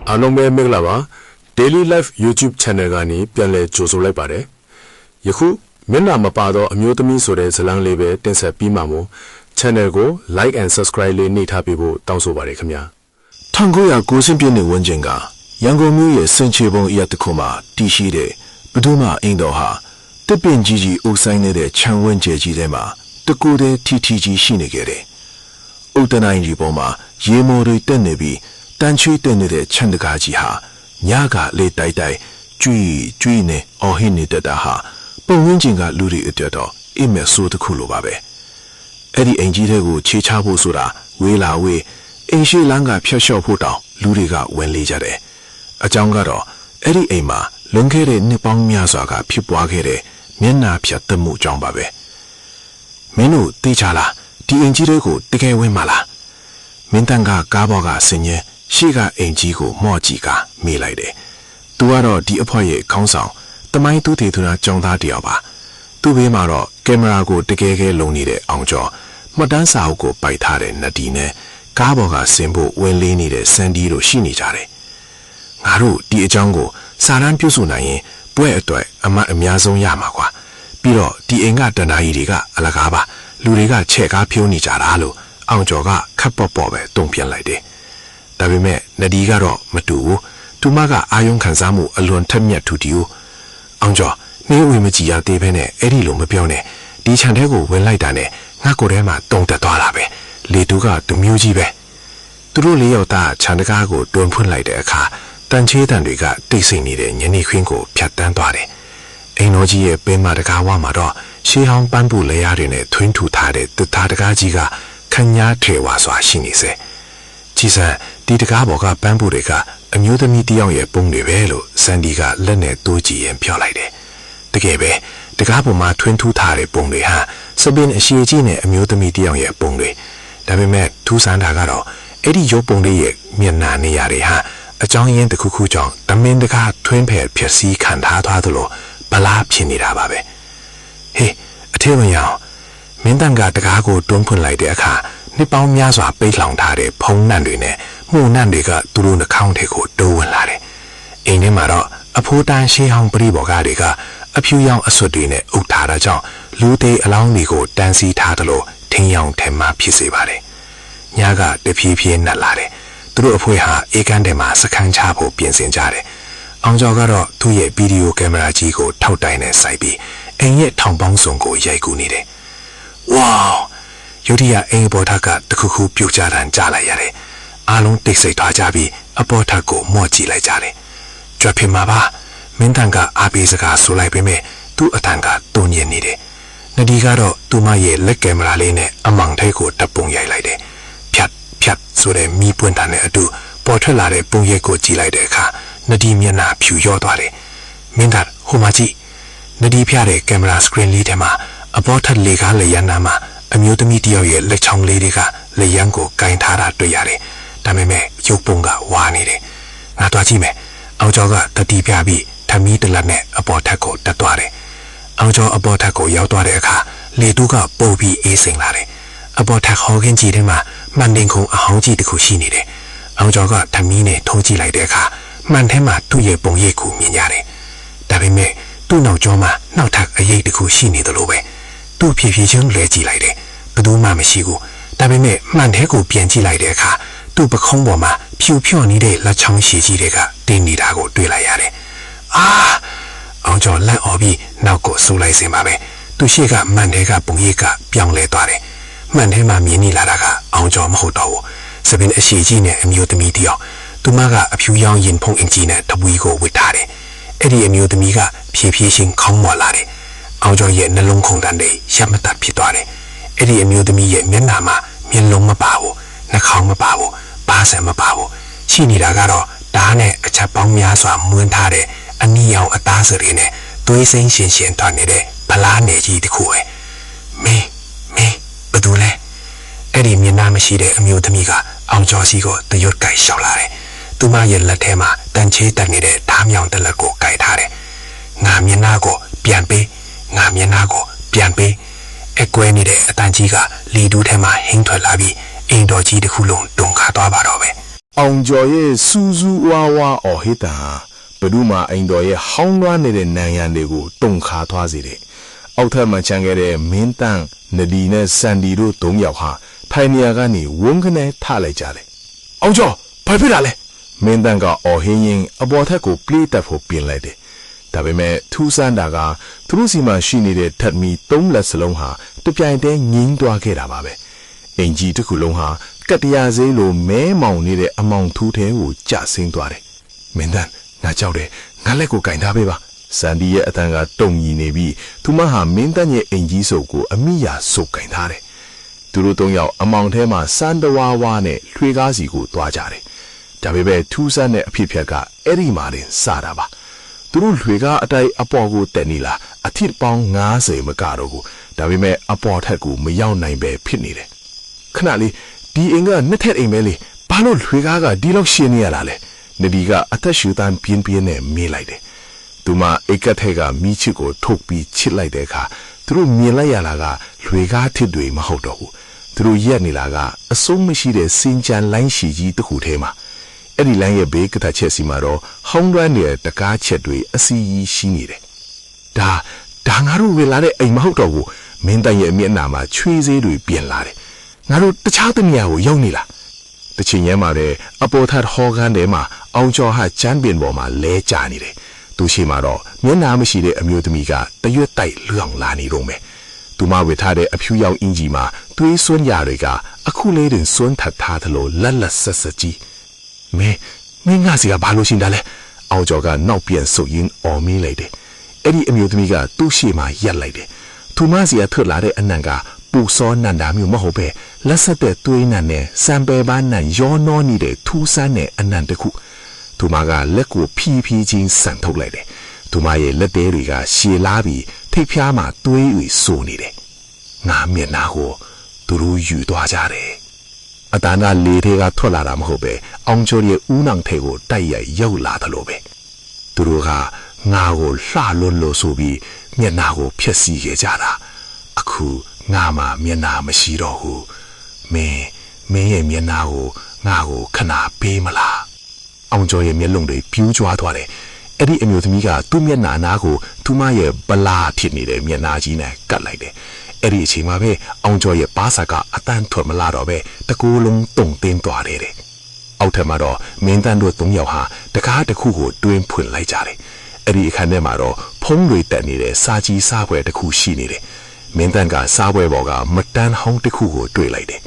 အားလုံးပဲမင်္ဂလာပါ Daily Life YouTube Channel ကနေပြန်လည်ကြိုဆိုလိုက်ပါတယ်ယခုမျက်နှာမပါတော့အမျိုးသမီးဆိုတဲ့ဇာတ်လမ်းလေးပဲတင်ဆက်ပြီးမှမို့ Channel ကို Like and Subscribe လေးနှိပ်ထားပေးဖို့တောင်းဆိုပါတယ်ခင်ဗျာ1990ပြည့်နှစ်ဝန်းကျင်ကရန်ကုန်မြို့ရဲ့စင်ချေပုံအရက်တစ်ခုမှာတည်ရှိတဲ့ဘဒုမအင်းတော်ဟာတစ်ပင်ကြီးကြီးအုပ်ဆိုင်နေတဲ့ခြံဝန်းကျဲကြီးထဲမှာတကူတဲ့ထီထီကြီးရှိနေခဲ့တယ်။အုတ်တနိုင်ကြီးပေါ်မှာရေမော်တွေတက်နေပြီးတန်ချွေးတက်နေတဲ့ခြံတကားကြီးဟာညကလေတိုက်တိုက်ကျွီးနေအော်ဟစ်နေတတ်တာဟာပုံဝန်းကျင်ကလူတွေအတွက်တော့အိမ်မက်ဆိုးတစ်ခုလိုပါပဲ။အဲ့ဒီအိမ်ကြီးတွေကိုခြေချဖို့ဆိုတာဝေးလာဝေးအိမ်ရှိလမ်းကဖျက်လျှော့ဖို့တောင်လူတွေကဝင်လေကြတယ်။အကြောင်းကတော့အဲ့ဒီအိမ်မှာလွန်ခဲ့တဲ့နှစ်ပေါင်းများစွာကဖြစ်ပွားခဲ့တဲ့မျက်နှာဖြတ်တမှုအကြောင်းပါပဲ။မင်းတို့သိချလားဒီအိမ်ကြီးတွေကိုတကယ်ဝင်မလား။မင်းတန်ကကားပေါ်ကဆင်းရဲရှေ့ကအိမ်ကြီးကိုမော့ကြည့်ကမေးလိုက်တယ်။သူကတော့ဒီအဖေရဲ့ခေါင်းဆောင်တမိုင်းသူတေသူနာကြောင်သားတယောက်ပါ။သူ့ဘေးမှာတော့ကင်မရာကိုတကယ်ကဲလုံနေတဲ့အောင်ကျော်မှတ်တမ်းစာအုပ်ကိုပိုက်ထားတဲ့နဒီနဲ့ကားပေါ်ကဆင်းဖို့ဝင်လေးနေတဲ့စန်ဒီတို့ရှိနေကြတယ်။ငါတို့ဒီအကြောင်းကိုစာရန်ပြုစုနိုင်ရင်ပွဲအတွက်အမှတ်အများဆုံးရမှာကွာ။ပြီးတော့ဒီအိမ်ကတဏှာကြီးတွေကအလကားပါလူတွေကချဲ့ကားဖြိုးနေကြတာလို့အောင်ကျော်ကခပ်ပေါ့ပေါ့ပဲတုံ့ပြန်လိုက်တယ်။ဒါပေမဲ့နဒီကတော့မတူဘူး။သူမကအာယုံခံစားမှုအလွန်ထက်မြက်ထူတီကိုအောင်ကျော်မင်းဝင်မကြည့်ရသေးဘဲနဲ့အဲ့ဒီလိုမပြောနဲ့ဒီခြံထဲကိုဝင်လိုက်တာနဲ့ငါကိုယ်ထဲမှာတုံတက်သွားတာပဲ။လေတူကသူမျိုးကြီးပဲသူတို့လေးယောက်သားခြံတကားကိုတွန်းဖွင့်လိုက်တဲ့အခါတန်ချေးတန်တွေကတိတ်ဆိတ်နေတဲ့ညနေခင်းကိုဖြတ်တန်းသွားတယ်အိမ်တော်ကြီးရဲ့ပင်မတကားဝမှာတော့ရှေးဟောင်းပန်းပူလဲရတွေနဲ့ထွင်းထူထားတဲ့တသားတကားကြီးကခညားထေဝါစွာရှိနေစေကြည်စံဒီတကားပေါ်ကပန်းပူတွေကအမျိုးသမီးတယောက်ရဲ့ပုံတွေပဲလို့စန်ဒီကလက်နဲ့တိုးကြည့်ရင်ပြောလိုက်တယ်တကယ်ပဲတကားပေါ်မှာထွင်းထူထားတဲ့ပုံတွေဟာစပင်အရှိကြီးနဲ့အမျိုးသမီးတယောက်ရဲ့ပုံတွေဒါပေမဲ့ထူးဆန်းတာကတော့အဲ့ဒီရုပ်ပုံလေးရဲ့မျက်နှာနေရာတွေဟာအကြောင်းရင်းတစ်ခုခုကြောင့်တမင်တကားထွင်းဖယ်ဖြစ်စည်းခံထားသွားသလိုဗလားဖြစ်နေတာပါပဲဟေးအထဲဝင်ရအောင်မင်းတန်ကတကားကိုတွန်းဖွင့်လိုက်တဲ့အခါနှစ်ပေါင်းများစွာပိတ်လောင်ထားတဲ့ဖုံးနှံ့တွေနဲ့မှုန့်နှံ့တွေကသူတို့နှာခေါင်းထဲကိုတိုးဝင်လာတယ်အိမ်ထဲမှာတော့အဖိုးတန်းရှေးဟောင်းပရိဘော်ကားတွေကအဖြူရောင်အဆွတ်တွေနဲ့အုပ်ထားတာကြောင့်လူသေးအလောင်းတွေကိုတန်းစီထားသလိုထင်းရောင်ထဲမှာဖြစ်စေပါတယ်ညကတဖြည်းဖြည်းနှက်လာတယ်သူတို့အဖွေးဟာအေကန်ထဲမှာစခန်းချဖို့ပြင်ဆင်ကြတယ်။အောင်ကျော်ကတော့သူ့ရဲ့ဗီဒီယိုကင်မရာကြီးကိုထောက်တိုင်နဲ့စိုက်ပြီးအိမ်ရဲ့ထောင်ပေါင်းစုံကိုရိုက်ကူးနေတယ်။ဝေါယုတ်တိယအိမ်ပေါ်ထက်ကတခုခုပြုတ်ကျတန်းကြားလိုက်ရတယ်။အားလုံးတိတ်ဆိတ်သွားကြပြီးအပေါ်ထက်ကိုမော့ကြည့်လိုက်ကြတယ်။ကြွဖြစ်မှာပါမင်းတန်ကအားပေးစကားဆိုလိုက်ပေမဲ့သူ့အတန်ကတုန်ညင်နေတယ်။နဒီကတော့သူမရဲ့လက်ကင်မရာလေးနဲ့အမောင်ထိတ်ကိုတပ်ပုံရိုက်လိုက်တယ်။ဖြတ်ဆိုတဲ့မီးပွင့်တာနဲ့အတူပေါ်ထွက်လာတဲ့ပုံရိပ်ကိုကြည့်လိုက်တဲ့အခါနဒီမျက်နှာဖြူရောသွားတယ်မင်းသားဟိုမှာကြည့်နဒီဖျားတဲ့ကင်မရာစကရင်လေးထဲမှာအပေါ်ထက်လေကားလေရန်နာမှာအမျိုးသမီးတယောက်ရဲ့လက်ချောင်းလေးတွေကလေရန်ကိုကင်ထားတာတွေ့ရတယ်ဒါပေမဲ့ရုပ်ပုံကဝါနေတယ်ငါသွားကြည့်မယ်အောင်ကျော်ကတတိပြပြီးထမီးတလက်နဲ့အပေါ်ထက်ကိုတက်သွားတယ်အောင်ကျော်အပေါ်ထက်ကိုရောက်သွားတဲ့အခါလေတူးကပိုပြီးအေးစိမ်လာတယ်အပေါ်ထက်ဟော်ကင်းကြီးထဲမှာမှန်တင်ခုံအဟောင်းကြီးတစ်ခုရှိနေတယ်။အောင်ကျော်ကထမီးနဲ့ထုံးကြည့်လိုက်တဲ့အခါမှန်ထဲမှာသူ့ရဲ့ပုံရိပ်ကိုမြင်ရတယ်။ဒါပေမဲ့သူ့နောက်ကျောမှာနောက်ထပ်အရေးတစ်ခုရှိနေသလိုပဲ။သူ့ဖြည်းဖြည်းချင်းလဲကြည့်လိုက်တယ်။ဘယ်သူမှမရှိဘူး။ဒါပေမဲ့မှန်ထဲကိုပြန်ကြည့်လိုက်တဲ့အခါသူ့ပခုံးပေါ်မှာဖြူဖြော့နေတဲ့လက်ချောင်းရှည်ကြီးတွေကတင်းနေတာကိုတွေ့လိုက်ရတယ်။အာအောင်ကျော်လက်အော်ပြီးနောက်ကိုဆူလိုက်စင်ပါပဲ။သူ့ရှေ့ကမှန်ထဲကပုံရိပ်ကပြောင်းလဲသွားတယ်။မှန်ထဲမှာမြင်နေလာတာကအောင်ကျော်မဟုတ်တော့ဘူးစပင်အရှိကြီးနဲ့အမျိုးသမီးတယောက်သူမကအဖြူရောင်ရင်ဖုံးအင်ကြီးနဲ့တပွီးကိုဝစ်ထားတယ်အဲ့ဒီအမျိုးသမီးကဖြည်းဖြည်းချင်းခေါင်းမော်လာတယ်အောင်ကျော်ရဲ့နှလုံးခုန်တန်းတွေရပ်မတတ်ဖြစ်သွားတယ်အဲ့ဒီအမျိုးသမီးရဲ့မျက်နှာမှာမျက်လုံးမပါဘူးနှာခေါင်းမပါဘူးပါးစံမပါဘူးရှိနေတာကတော့ဓာတ်နဲ့အချက်ပေါင်းများစွာမွန်းထားတဲ့အနီရောင်အသားစတွေနဲ့သွေးစိမ်းရှင်ရှင်ထွက်နေတဲ့ဗလားနယ်ကြီးတစ်ခုပဲမင်းဘယ်သူလဲအဲ့ဒီမျက်နှာမရှိတဲ့အမျိုးသမီးကအောင်ကျော်စီကိုတရွတ်ကိုက်ရှောက်လာတယ်သူမရဲ့လက်ထဲမှာတန်ချေးတက်နေတဲ့ဓားမြောင်တလက်ကိုကိုက်ထားတယ်ငါမျက်နှာကိုပြန်ပေးငါမျက်နှာကိုပြန်ပေးအကွဲနေတဲ့အတန်ကြီးကလီတူးထဲမှာဟင်းထွက်လာပြီး အိမ်တော်ကြီးတစ်ခုလုံးတုန်ခါသွားပါတော့ပဲ အောင်ကျော်ရဲ့စူးစူးဝါဝါအော်ဟစ်တာဘယ်သူမှအိမ်တော်ရဲ့ဟောင်းလွှမ်းနေတဲ့နံရံတွေကိုတုန်ခါသွားစေတဲ့အောက်ထပ်မှာချန်ခဲ့တဲ့မင်းတန်းနဒီနဲ့စန်ဒီတို့၃ယောက်ဟာထိုင်နေရာကနေဝုန်းခနဲ့ထလိုက်ကြတယ်အောင်ကျော်ဘာဖြစ်တာလဲမင်းတန်းကအော်ဟင်းရင်အပေါ်ထက်ကိုပြေးတက်ဖို့ပြင်လိုက်တယ်ဒါပေမဲ့ထူးဆန်းတာကသူတို့စီမှာရှိနေတဲ့ထက်မီ၃လက်စလုံးဟာတပြိုင်တည်းငင်းသွားခဲ့တာပါပဲအင်ကြီးတစ်ခုလုံးဟာကတရာစည်းလိုမဲမောင်နေတဲ့အမောင်ထူးထဲကိုကျဆင်းသွားတယ်မင်းတန်းငါကြောက်တယ်ငါလက်ကိုကင်ထားပေးပါစန်ဒီရဲ့အတန်ကတုံညီနေပြီးသူမဟာမင်းတန်းရဲ့အင်ကြီးစုပ်ကိုအမိယာစုပ်ကင်ထားတယ်သူတို့၃ယောက်အမောင်ထဲမှာစန်တဝါဝါနဲ့ထွေကားစီကိုသွားကြတယ်ဒါပေမဲ့ထူးဆန်းတဲ့အဖြစ်ဖြတ်ကအဲ့ဒီမှာတင်စတာပါသူတို့ထွေကားအတိုက်အပေါ်ကိုတက်နေလာအထစ်ပေါင်း90မကတော့ကိုဒါပေမဲ့အပေါ်ထက်ကိုမရောက်နိုင်ပဲဖြစ်နေတယ်ခဏလေးဒီအိမ်ကနှစ်ထက်အိမ်ပဲလေဘာလို့ထွေကားကဒီလောက်ရှင်းနေရတာလဲနဒီကအသက်ရှူတန်းပြင်းပြင်းနဲ့မေးလိုက်တယ်သူမအိတ်ကထက်ကမိချစ်ကိုထုတ်ပြီးချစ်လိုက်တဲ့အခါသူတို့မြင်လိုက်ရတာကထွေကားထစ်တွေမဟုတ်တော့ဘူးသူတို့ရက်နေလာကအဆုံးမရှိတဲ့စင်ကြံလိုင်းရှည်ကြီးတစ်ခုထဲမှာအဲ့ဒီလိုင်းရဲ့ဘေးကထချက်စီမှာတော့ဟောင်းတွန်းနေတဲ့တကားချက်တွေအစီကြီးရှိနေတယ်ဒါငါတို့ဝေလာတဲ့အိမ်မဟုတ်တော့ဘူးမင်းတိုင်ရဲ့မျက်နှာမှာချွေးစေးတွေပြင်လာတယ်ငါတို့တခြားတနေရာကိုရောက်နေလားတချင်ရဲမှာတဲ့အပေါ်ထတ်ဟောခန်းထဲမှာအောင်ကျော်ဟာချမ်းပင်ပေါ်မှာလဲကျနေတယ်သူရှိမှာတော့မျက်နှာမရှိတဲ့အမျိုးသမီးကတရွက်တိုက်လွန့်လာနေတော့မယ်သူမဝေထားတဲ့အဖြူရောင်အင်ကြီးမှာသွေးစွန်းရတွေကအခုလေးတင်စွန်းထပ်ထားသလိုလက်လက်ဆက်ဆက်ကြီးမင်းငါစီကဘာလို့ရှင်တာလဲအောင်ကျော်ကနောက်ပြန်ဆုပ်ရင်းအော်မင်းလိုက်တယ်အဲ့ဒီအမျိုးသမီးကသူ့ရှေ့မှာရက်လိုက်တယ်သူမစီကထွက်လာတဲ့အနံ့ကပူစောနန္ဒာမျိုးမဟုတ်ပဲလက်ဆက်တဲ့သွေးနံနဲ့စံပယ်ပန်းနံရောနှောနေတဲ့ထူးဆန်းတဲ့အနံ့တစ်ခုသူမကလက်ကိုဖြီးဖြီးချင်းဆန်ထုတ်လိုက်တယ်သူမရဲ့လက်သေးတွေကရှည်လာပြီးထိပ်ဖျားမှာသွေးတွေစိုးနေတယ်ငါမျက်နှာကိုသူတို့ယူသွားကြတယ်အတန်းကလေထဲကထွက်လာတာမဟုတ်ပဲအောင်ကျော်ရဲ့ဦးနှောင်ထဲကိုတိုက်ရိုက်ရောက်လာတယ်လို့ပဲသူတို့ကငါကိုလှလွန်းလို့ဆိုပြီးမျက်နှာကိုဖျက်ဆီးခဲ့ကြတာအခုငါမှမျက်နှာမရှိတော့ဘူးမင်းရဲ့မျက်နှာကိုငါကိုခဏပေးမလားအောင်ကျော်ရဲ့မျက်လုံးတွေပြူးကျွားသွားတယ်အဲ့ဒီအမျိုးသမီးကသူ့မျက်နှာအနားကိုသူမရဲ့ဗလာဖြစ်နေတဲ့မျက်နှာကြီးနဲ့ကတ်လိုက်တယ်အဲ့ဒီအချိန်မှာပဲအောင်ကျော်ရဲ့ပါးစာကအတန်းထွက်မလာတော့ပဲတကူလုံးတုံတင်းသွားတယ်အောက်ထပ်မှာတော့မင်းတန်းတို့၃ယောက်ဟာတကားတစ်ခုကိုတွင်းဖွင့်လိုက်ကြတယ်အဲ့ဒီအခန်းထဲမှာတော့ဖုံးတွေတက်နေတဲ့စာကြီးစားပွဲတစ်ခုရှိနေတယ်မင်းတန်းကစားပွဲပေါ်ကမတန်းဟောင်းတစ်ခုကိုတွေ့လိုက်တယ်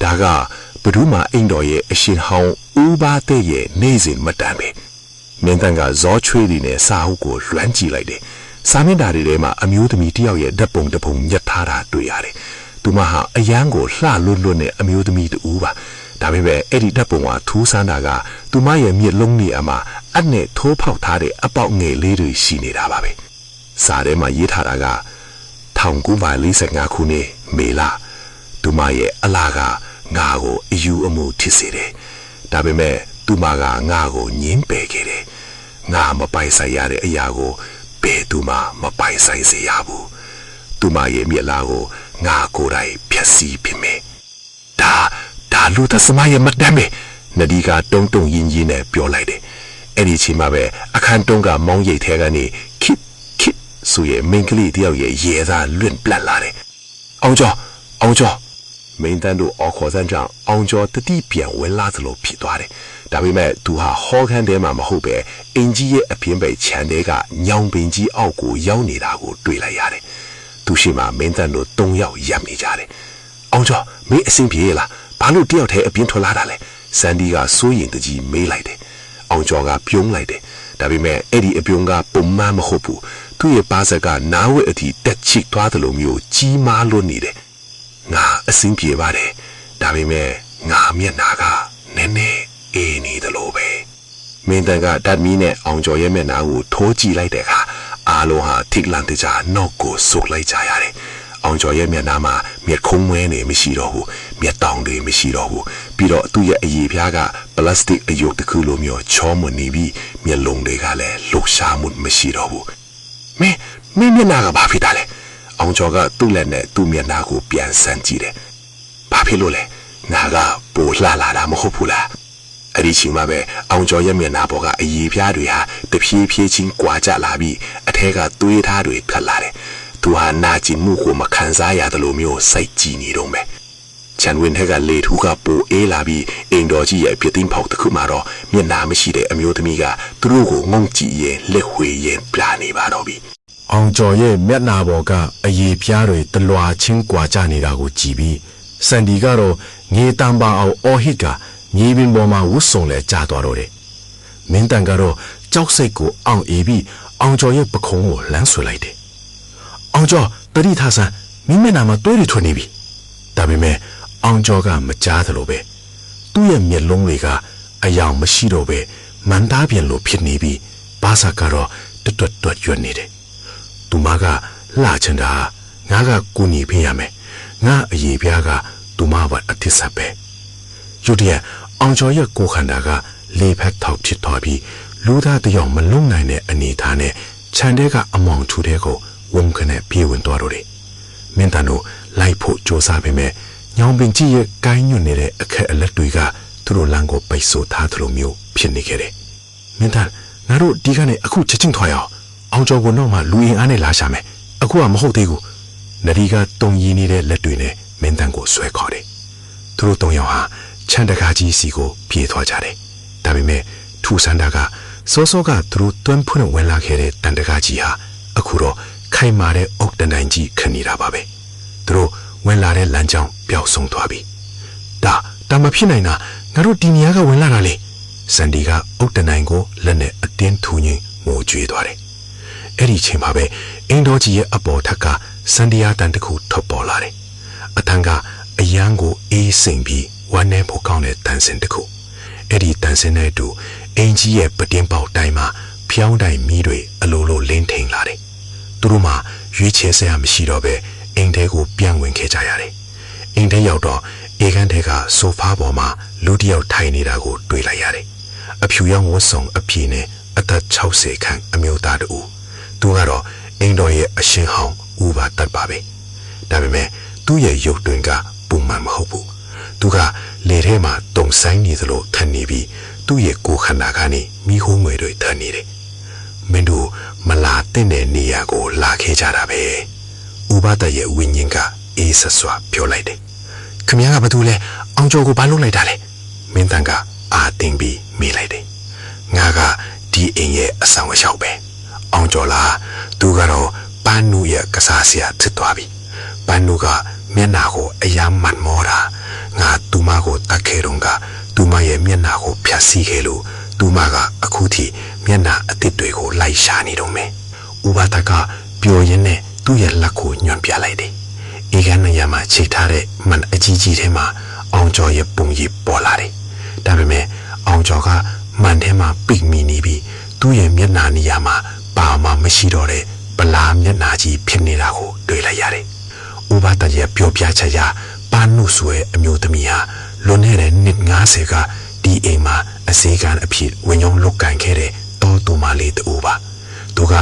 ဒါကဘဒူးမာအိမ်တော်ရဲ့အရှင်ဟောင်းဦးဘာတဲ့ရဲ့နေစဉ်မတန်းပဲမင်းတန်းကဇောချွေးတွေနဲ့စာအုပ်ကိုလွှမ်းကြည့်လိုက်တယ်စာမင်းသားတွေထဲမှာအမျိုးသမီးတယောက်ရဲ့ဓာတ်ပုံတစ်ပုံညက်ထားတာတွေ့ရတယ်သူမဟာအယမ်းကိုလှလွတ်လွတ်နဲ့အမျိုးသမီးတူပါဒါပေမဲ့အဲ့ဒီဓာတ်ပုံကထူးဆန်းတာကသူမရဲ့မျက်လုံးတွေအမှာအနဲ့ထိုးဖောက်ထားတဲ့အပေါက်ငယ်လေးတွေရှိနေတာပါပဲစာထဲမှာရေးထားတာက1945ခုနှစ်မေလသူမရဲ့အလားကငါကိုအယူအမှုဖြစ်စေတယ်ဒါပေမဲ့သူမကငါကိုညှင်းပယ်ခဲ့တယ်ငါမပိုင်ဆိုင်ရတဲ့အရာကိုဘယ်သူမှမပိုင်ဆိုင်စေရဘူးသူမရဲ့မျက်လာကိုငါကိုယ်တိုင်ဖြက်စီးပြမယ်ဒါလူသစမရဲ့မတမ်းပဲနဒီကတုံးတုံရင်းရင်းနဲ့ပြောလိုက်တယ်အဲ့ဒီချိန်မှာပဲအခန်းတုံးကမောင်းရိပ်ထဲကနေခစ်ဆိုရဲ့မိန်းကလေးတယောက်ရဲ့ရဲသားလွင့်ပလတ်လာတယ်အောင်ကျော်မင်းတန်းတို့အော်ခေါ်စမ်းကြောင့်အောင်ကျော်တတိပြန်ဝင်လာသလိုဖြစ်သွားတယ်ဒါပေမဲ့သူဟာဟောခန်းထဲမှာမဟုတ်ပဲအင်ကြီးရဲ့အပြင်ဘက်ခြံထဲကညောင်ပင်ကြီးအောက်ကိုရောက်နေတာကိုတွေ့လိုက်ရတယ်သူရှိမှမင်းတန်းတို့၃ယောက်ရပ်နေကြတယ်အောင်ကျော်မင်းအဆင်ပြေလားဘာလို့တယောက်တည်းအပြင်ထွက်လာတာလဲစန်ဒီကစိုးရင်တကြီးမေးလိုက်တယ်အောင်ကျော်ကပြုံးလိုက်တယ်ဒါပေမဲ့အဲ့ဒီအပြုံးကပုံမှန်မဟုတ်ဘူးသူ့ရဲ့ပါးစပ်ကနားဝက်အထိတက်ချစ်သွားသလိုမျိုးကြီးမားလွန်းနေတယ်ငါအဆင်ပြေပါတယ်ဒါပေမဲ့ငါမျက်နှာကနည်းနည်းအေးနေတယ်လို့ပဲမင်းတန်ကဓာတ်မီးနဲ့အောင်ကျော်ရဲ့မျက်နှာကိုထိုးကြည့်လိုက်တဲ့အခါအားလုံးဟာထိတ်လန့်တကြားနောက်ကိုဆုတ်လိုက်ကြရတယ်အောင်ကျော်ရဲ့မျက်နှာမှာမျက်ခုံးမွဲနေမရှိတော့ဘူးမျက်တောင်တွေမရှိတော့ဘူးပြီးတော့သူ့ရဲ့အရည်ဖျားကပလတ်စတစ်အယုတ်တစ်ခုလိုမျိုးချောမွနေပြီးမျက်လုံးတွေကလည်းလှုပ်ရှားမှုမရှိတော့ဘူးမင်းမျက်နှာကဘာဖြစ်တာလဲအောင်ကျော်ကသူ့လက်နဲ့သူ့မျက်နှာကိုပြန်ဆန်းကြည့်တယ်ဘာဖြစ်လို့လဲ 나가 볼라라라 먹어보라. 아리칭마베 엉저의 면나보가 이피아류야 대피피진 과자라비 아태가 뚜이타류이 편라래. 두하 나진 무고 마칸사야들로묘 사이지니롱메. 찬윈해가 레투가 보에라비 인도지의 뼈띵폭 그마로 면나무시대 아묘드미가 두루고 멍지의 레회의 플라니바로비. 엉저의 면나보가 이피아류이 들로아친 과자니라고 집이 산디가로 녜담바오 오히가 녜빈보마 우송래 짜도로래. 민단가로 적색고 엉이비 엉저의 버콩오 란술라이데. 엉저 તરીથાસા મીમેનામાં તોયરી ઠોનીવી 다음에 엉저가 મચાદ로베 뚜의 멸롱리가 아양 머시로베 만다변로 핏니비 바사가로 뜻뜻뜻 연니래 두마가 라천다 나가 꾸니 비야메 나 예비아가 두마와 아티사베 요디에 엉저의 고칸다가 레팩 턱치터비 루다드영 멀롱나이네 아니타네 찬데가 아멍 주대고 웜근에 비운도로리 멘타노 라이포 조사뱀에 냥빙지의 까인윤네의 아카알라뚜이가 드로랑고 바이소 다드로묘 핀니게레 멘탈 나로 디간에 아쿠 채칭토요 엉저고 너마 루인 안에 라샤메 아쿠아 마호대고 나리가 똥이니의 레뚜이네 멘탄고 쇠커레 드로 똥영하 찬다가지 시고 비에도하자레 다음에 투산다가 소소가 드로 뚠푸는 웬락해레 단다가지야 아쿠로 카이마레 옥단단지 큰이라바베 드로 웬라레 란장 뼈송도하비 다마 피나이나 나로 디니아가 웬라라레 산디가 옥단단고 란네 어땐 투니 모주에도하레 에리 쳔바베 인도지의 아보타가 산디아 단드쿠 톱볼라레 아탄가 아양고 에이생비 완네 보강네 단센드쿠 에리 단센네두 엔지의 버딘바오 다이마 피아운다이 미르 알로로 렌팅라레 두루마 유치해서야 미시러베 앵대고 뿅ဝင်ခဲ့ကြရတယ်. 앵대ရောက်တော့ 애간대가 소파ပေါ်မှာ လူတစ်ယောက်ထိုင်နေတာကိုတွေ့လိုက်ရတယ်. အဖြူရောင်ဝတ်စုံအပြည့်နဲ့အသက်60ခန့်အမျိုးသားတူသူကတော့အင်တော်ရဲ့အရှင်ဟောင်းဦးပါတတ်ပါပဲ။ဒါပေမဲ့သူ့ရဲ့ရုပ်တွင်ကပုံမှန်မဟုတ်ဘူး။သူကလေထဲမှာတုံဆိုင်နေသလိုထန်နေပြီးသူ့ရဲ့ကိုယ်ခန္ဓာကနေမိခိုးငွေတွေထန်နေတယ်။မင်းတို့မလာတဲ့နေရာကိုလာခဲ့ကြတာပဲ။ဥပဒရဲ့ဝိညာဉ်ကအေးဆဆွာပြောလိုက်တယ်။ခင်ဗျားကဘာတူလဲအောင်ကျော်ကိုဘာလုပ်လိုက်တာလဲ။မင်းတန်ကအာတင်ပြီးမေးလိုက်တယ်။ငါကဒီအိမ်ရဲ့အဆောင်အရှောက်ပဲ။အောင်ကျော်လားသူကတော့ပန်းနုရဲ့ကစားဆရာဖြစ်သွားပြီ။ပန်းနုကမျက်နှာကိုအယမ်းမန်မောတာငါသူမကိုတတ်ခဲ့တော့ကသူမရဲ့မျက်နှာကိုဖြတ်စီးခဲ့လို့သူမကအခုထိမျက်နှာအစ်စ်တွေကိုလိုက်ရှာနေတော့မယ်။ဥပဒကပျော်ရင်းနဲ့သူ့ရဲ့လက်ကိုညွှန်ပြလိုက်တယ်။အေကန်နေရာမှာချိန်ထားတဲ့မန်အကြီးကြီးထဲမှာအောင်ကျော်ရဲ့ပုံရိပ်ပေါ်လာတယ်။ဒါပေမဲ့အောင်ကျော်ကမန်ထဲမှာပိတ်မိနေပြီးသူ့ရဲ့မျက်နှာနေရာမှာဘာမှမရှိတော့တဲ့ဗလာမျက်နှာကြီးဖြစ်နေတာကိုတွေ့လိုက်ရတယ်။ဥပဒရဲ့ပြောပြချက်အရပန်းနုဆိုတဲ့အမျိုးသမီးဟာလွန်ခဲ့တဲ့နှစ်90ကဒီအိမ်မှာအစေခံအဖြစ်ဝင်ရုံလုတ်ကန်ခဲ့တဲ့တောတူမလေးတူပါ။သူက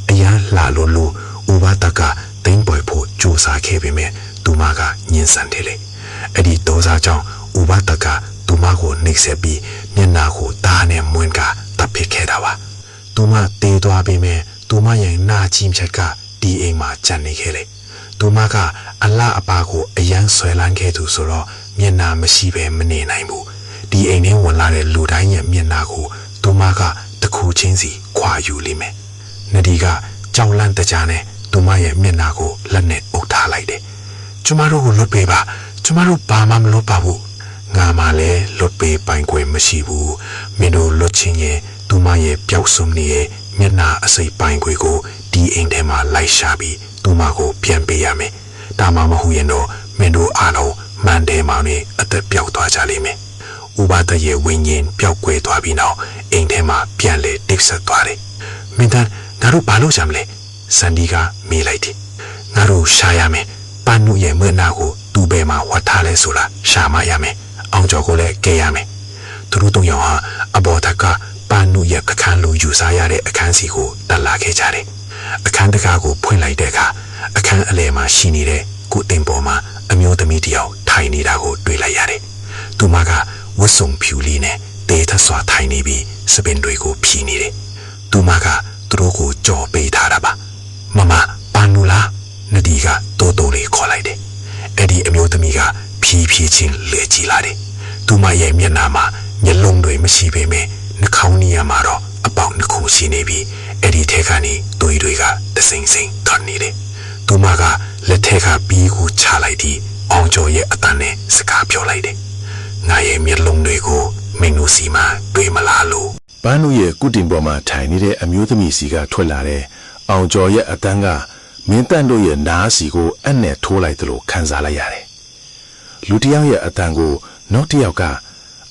အရန်လှလို့လို့ဥပဒကတိမ့်ပွေဖို့ကြိုးစားခဲ့ပေမဲ့သူမကညှင်းဆန်တယ်လေ။အဲ့ဒီဒေါသကြောင့်ဥပဒကသူမကိုနှိပ်စက်ပြီးမျက်နှာကိုတားနဲ့မွန်းကတပ်ပစ်ခဲ့တာပါ။သူမတေးသွားပေမဲ့သူမရဲ့နာကြီးချက်ကဒီအိမ်မှာကြံနေခဲ့လေ။သူမကအလှအပါကိုအရန်ဆွဲလန်းခဲ့သူဆိုတော့မျက်နှာမရှိပဲမနေနိုင်ဘူး။ဒီအိမ်ထဲဝင်လာတဲ့လူတိုင်းရဲ့မျက်နှာကိုသူမကတခုချင်းစီခွာယူလိမ့်မယ်။နဒီကကြောက်လန့်တကြားနဲ့သူမရဲ့မျက်နှာကိုလက်နဲ့အုပ်ထားလိုက်တယ်။ကျမတို့ကိုလွတ်ပေးပါ။ကျမတို့ဘာမှမလွတ်ပါဘူး။ငါမှလည်းလွတ်ပေးပိုင်ခွင့်မရှိဘူး။မင်းတို့လွတ်ချင်းရဲ့သူမရဲ့ပျောက်ဆုံးနေတဲ့မျက်နှာအစိပ်ပိုင်းခွေကိုဒီအိမ်ထဲမှာလိုက်ရှာပြီးသူမကိုပြန်ပေးရမယ်။ဒါမှမဟုတ်ရင်တော့မင်းတို့အားလုံးမန်တဲမောင်နဲ့အသက်ပြောက်သွားကြလိမ့်မယ်။ဥပဒရဲ့ဝိညာဉ်ပျောက်ကွယ်သွားပြီးနောက်အိမ်ထဲမှာပြန်လေတိတ်ဆက်သွားတယ်။မင်းသားငါတို့ဘာလုပ်ကြမလဲ။စန်ဒီကမေးလိုက်တယ်။ငါတို့ရှာရမယ်။ပန်းနုရဲ့မျက်နှာကိုသူ့ဘယ်မှာဝတ်ထားလဲဆိုတာရှာမရမယ်။အောင်ကျော်ကိုလည်းကဲရမယ်။သူတို့တုံးရောင်ဟာအဘော်ထက်ကပန်းနုရဲ့အခန်းလိုယူစားရတဲ့အခန်းစီကိုတက်လာခဲ့ကြတယ်။အခန်းတကားကိုဖွင့်လိုက်တဲ့အခါအခန်းအလယ်မှာရှိနေတဲ့ကိုတင်ပေါ်မှာအမျိုးသမီးတစ်ယောက်ထိုင်နေတာကိုတွေ့လိုက်ရတယ် သူမကဝတ်စုံဖြူလေးနဲ့တေးထဆွာထိုင်နေပြီးစပင်တွေကိုဖြီးနေတယ်သူမကသူတို့ကိုကြော်ပေးထားတာပါမမပန်နူလားနဒီကတိုးတိုးလေးခေါ်လိုက်တယ်အဲ့ဒီအမျိုးသမီးကဖြီးဖြီးချင်းလေကြည့်လာတယ်သူမရဲ့မျက်နှာမှာမျက်လုံးတွေမရှိပေမဲ့နှာခေါင်းနီးရမှာတော့အပေါက်နှစ်ခုရှိနေပြီးအဲ့ဒီထဲကနေသွေးတွေကတစိမ့်စိမ့်ထွက်နေတယ်သူမကလက်ထဲကဘီးကိုချလိုက်ပြီးအောင်ကျော်ရဲ့အတန်နဲ့စကားပြောလိုက်တယ်ငါရဲ့မျက်လုံးတွေကိုမင်းတို့စီမှာတွေ့မလားလို့ပန်းတို့ရဲ့ကုတင်ပေါ်မှာထိုင်နေတဲ့အမျိုးသမီးစီကထွက်လာတဲ့အောင်ကျော်ရဲ့အတန်းကမင်းတန့်တို့ရဲ့နားစီကိုအနဲ့ထိုးလိုက်သလိုခံစားလိုက်ရတယ်လူတစ်ယောက်ရဲ့အတန်းကိုနောက်တစ်ယောက်က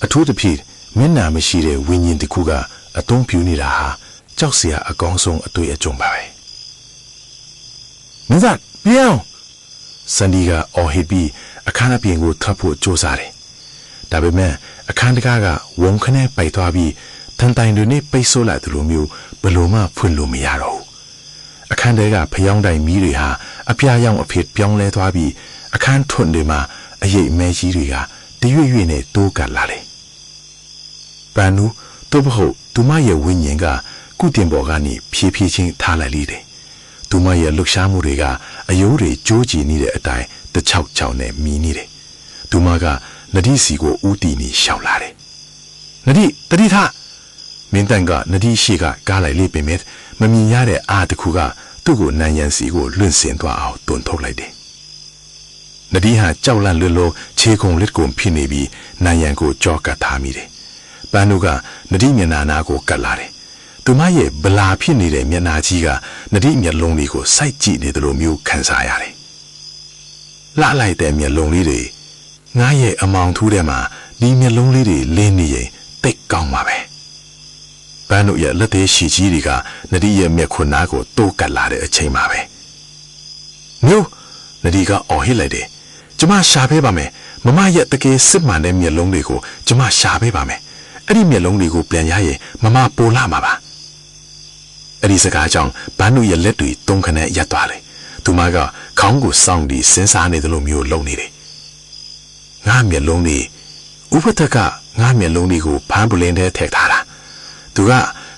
အထူးသဖြင့်မျက်နှာမရှိတဲ့ဝိညာဉ်တစ်ခုကအသုံးပြုနေတာဟာကြောက်စရာအကောင်းဆုံးအတွေ့အကြုံပါပဲမင်းသားပြောင်းစန်ဒီကအော်ဟစ်ပြီးအခန်းအပြင်ကိုထွက်ဖို့ကြိုးစားတယ်ဒါပေမဲ့အခန်းတကားကဝုန်းခနဲ့ပိုက်သွားပြီးတန်တိုင်တွေနဲ့ပိတ်ဆို့လိုက်သလိုမျိုးဘလို့မှဖွင့်လို့မရတော့ဘူးအခန်းထဲကဖျောင်းတိုင်မီးတွေဟာအပြာရောင်အဖြစ်ပြောင်းလဲသွားပြီးအခန်းထွန်းတွေမှာအရိပ်မဲကြီးတွေကတရွေ့ရွေ့နဲ့တိုးကပ်လာတယ်ပန်နူတော့ဘဟုတ်သူမရဲ့ဝိညာဉ်ကကုတင်ပေါ်ကနေဖြည်းဖြည်းချင်းထားလိုက်လေတယ်သူမရဲ့လှုပ်ရှားမှုတွေကအယိုးတွေကြိုးကြည်နေတဲ့အတိုင်းတချောက်ချောက်နဲ့မြည်နေတယ်သူမကနဒီစီကိုဦးတီနေရှောင်လာတယ်နဒီတတိထမင်းတန်ကနဒီရှိကကားလိုက်လေပေမဲ့မမြင်ရတဲ့အားတစ်ခုကသူ့ကိုနန်ရန်စီကိုလွင့်စင်သွားအောင်တွန်းထုတ်လိုက်တယ်နဒီဟာကြောက်လန့်လွတ်လို့ခြေကုံလက်ကုံဖြစ်နေပြီးနန်ရန်ကိုကြောကတ်ထားမိတယ်ပန်းတို့ကနဒီမျက်နှာနာကိုကတ်လာတယ်သူမရဲ့ဗလာဖြစ်နေတဲ့မျက်နှာကြီးကနဒီမျက်လုံးလေးကိုစိုက်ကြည့်နေတယ်လို့မျိုးခံစားရတယ်လှလိုက်တဲ့မျက်လုံးလေးတွေငါရဲ့အမောင်ထူးထဲမှာဒီမျက်လုံးလေးတွေလင်းနေရင်တိတ်ကောင်းပါပဲပန်းတို့ရဲ့လက်သေးရှည်ကြီးတွေကနဒီရဲ့မျက်ခွန်းနားကိုတိုးကပ်လာတဲ့အချိန်မှာပဲမျိုးနဒီကအော်ဟစ်လိုက်တယ်ကျမရှာပေးပါမယ်မမရဲ့တကယ်စစ်မှန်တဲ့မျက်လုံးတွေကိုကျမရှာပေးပါမယ်အဲ့ဒီမျက်လုံးတွေကိုပြန်ရရင်မမပိုလာမှာပါအဲ့ဒီစကားကြောင့်ဘန်းတို့ရဲ့လက်တွေတုံးခနဲ့ရပ်သွားတယ်သူမကခေါင်းကိုစောင့်ပြီးစဉ်းစားနေတယ်လို့မျိုးလုံနေတယ်ငါမျက်လုံးတွေဥပဒကငါမျက်လုံးတွေကိုဖမ်းပလင်းထဲထည့်ထားတာသူက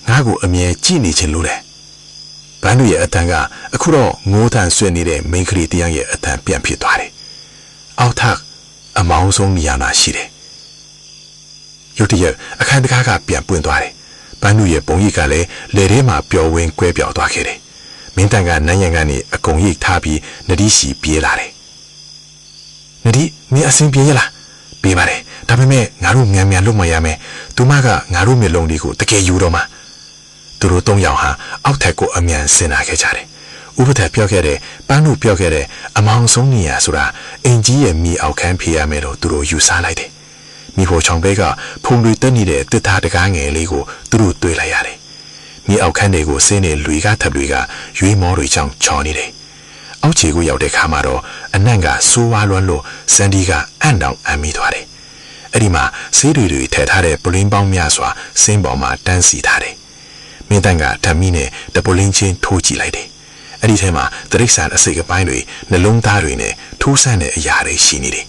ငါ့ကိုအမြဲကြည့်နေချင်လို့လေဘန်းတို့ရဲ့အတန်ကအခုတော့ငိုးထန်ဆွဲနေတဲ့မိန်းကလေးတယောက်ရဲ့အတန်ပြန်ဖြစ်သွားတယ်အောက်ထပ်အမောင်းဆုံးနေရာနာရှိတယ်ရုတ်တရက်အခန်းတကားကပြန်ပွင့်သွားတယ်ဘန်းတို့ရဲ့ပုံရိပ်ကလည်းလေထဲမှာပျော်ဝင်းကွဲပြောက်သွားခဲ့တယ်မင်းတန်ကနန်းရံကနေအကုံရိပ်ထားပြီးနဒီစီပြေးလာတယ်နဒီမင်းအစင်ပြေးရလားပြေးပါတယ်ဒါပေမဲ့ငါတို့ငံမြန်လွတ်မရမယ်သူမကငါတို့မျက်လုံးတွေကိုတကယ်ယူတော့မှသူတို့၃ယောက်ဟာအောက်ထက်ကိုအမြန်ဆင်းလာခဲ့ကြတယ်ဥပဒေပြောခဲ့တဲ့ပန်းတို့ပြောခဲ့တဲ့အမောင်ဆုံးနေရဆိုတာအင်ကြီးရဲ့မိအောက်ခန်းဖေးရမယ်လို့သူတို့ယူဆလိုက်တယ်မိဖို့ချောင်းဘဲကဖုန်တွေတက်နေတဲ့တစ်သားတကားငယ်လေးကိုသူတို့တွေ့လိုက်ရတယ်မိအောက်ခန်းတွေကိုဆင်းနေလူကထပ်တွေကရွေးမောတွေချောင်းချော်နေတယ်အောက်ခြေကိုရောက်တဲ့ခါမှာတော့အနံ့ကဆိုးဝါးလွန်းလို့စန်ဒီကအံ့တောင်အံ့မိသွားတယ်အဲ့ဒီမှာဆေးတွေထည့်ထားတဲ့ပလင်းပေါင်းများစွာစင်းပေါ်မှာတန်းစီထားတယ်မင်းတန်ကဓမီနဲ့တပလင်းချင်းထိုးကြည့်လိုက်တယ်အဲ့ဒီထဲမှာတရိษံအစိတ်အပိုင်းတွေနှလုံးသားတွေနဲ့ထိုးဆန့်တဲ့အရာတွေရှိနေတယ်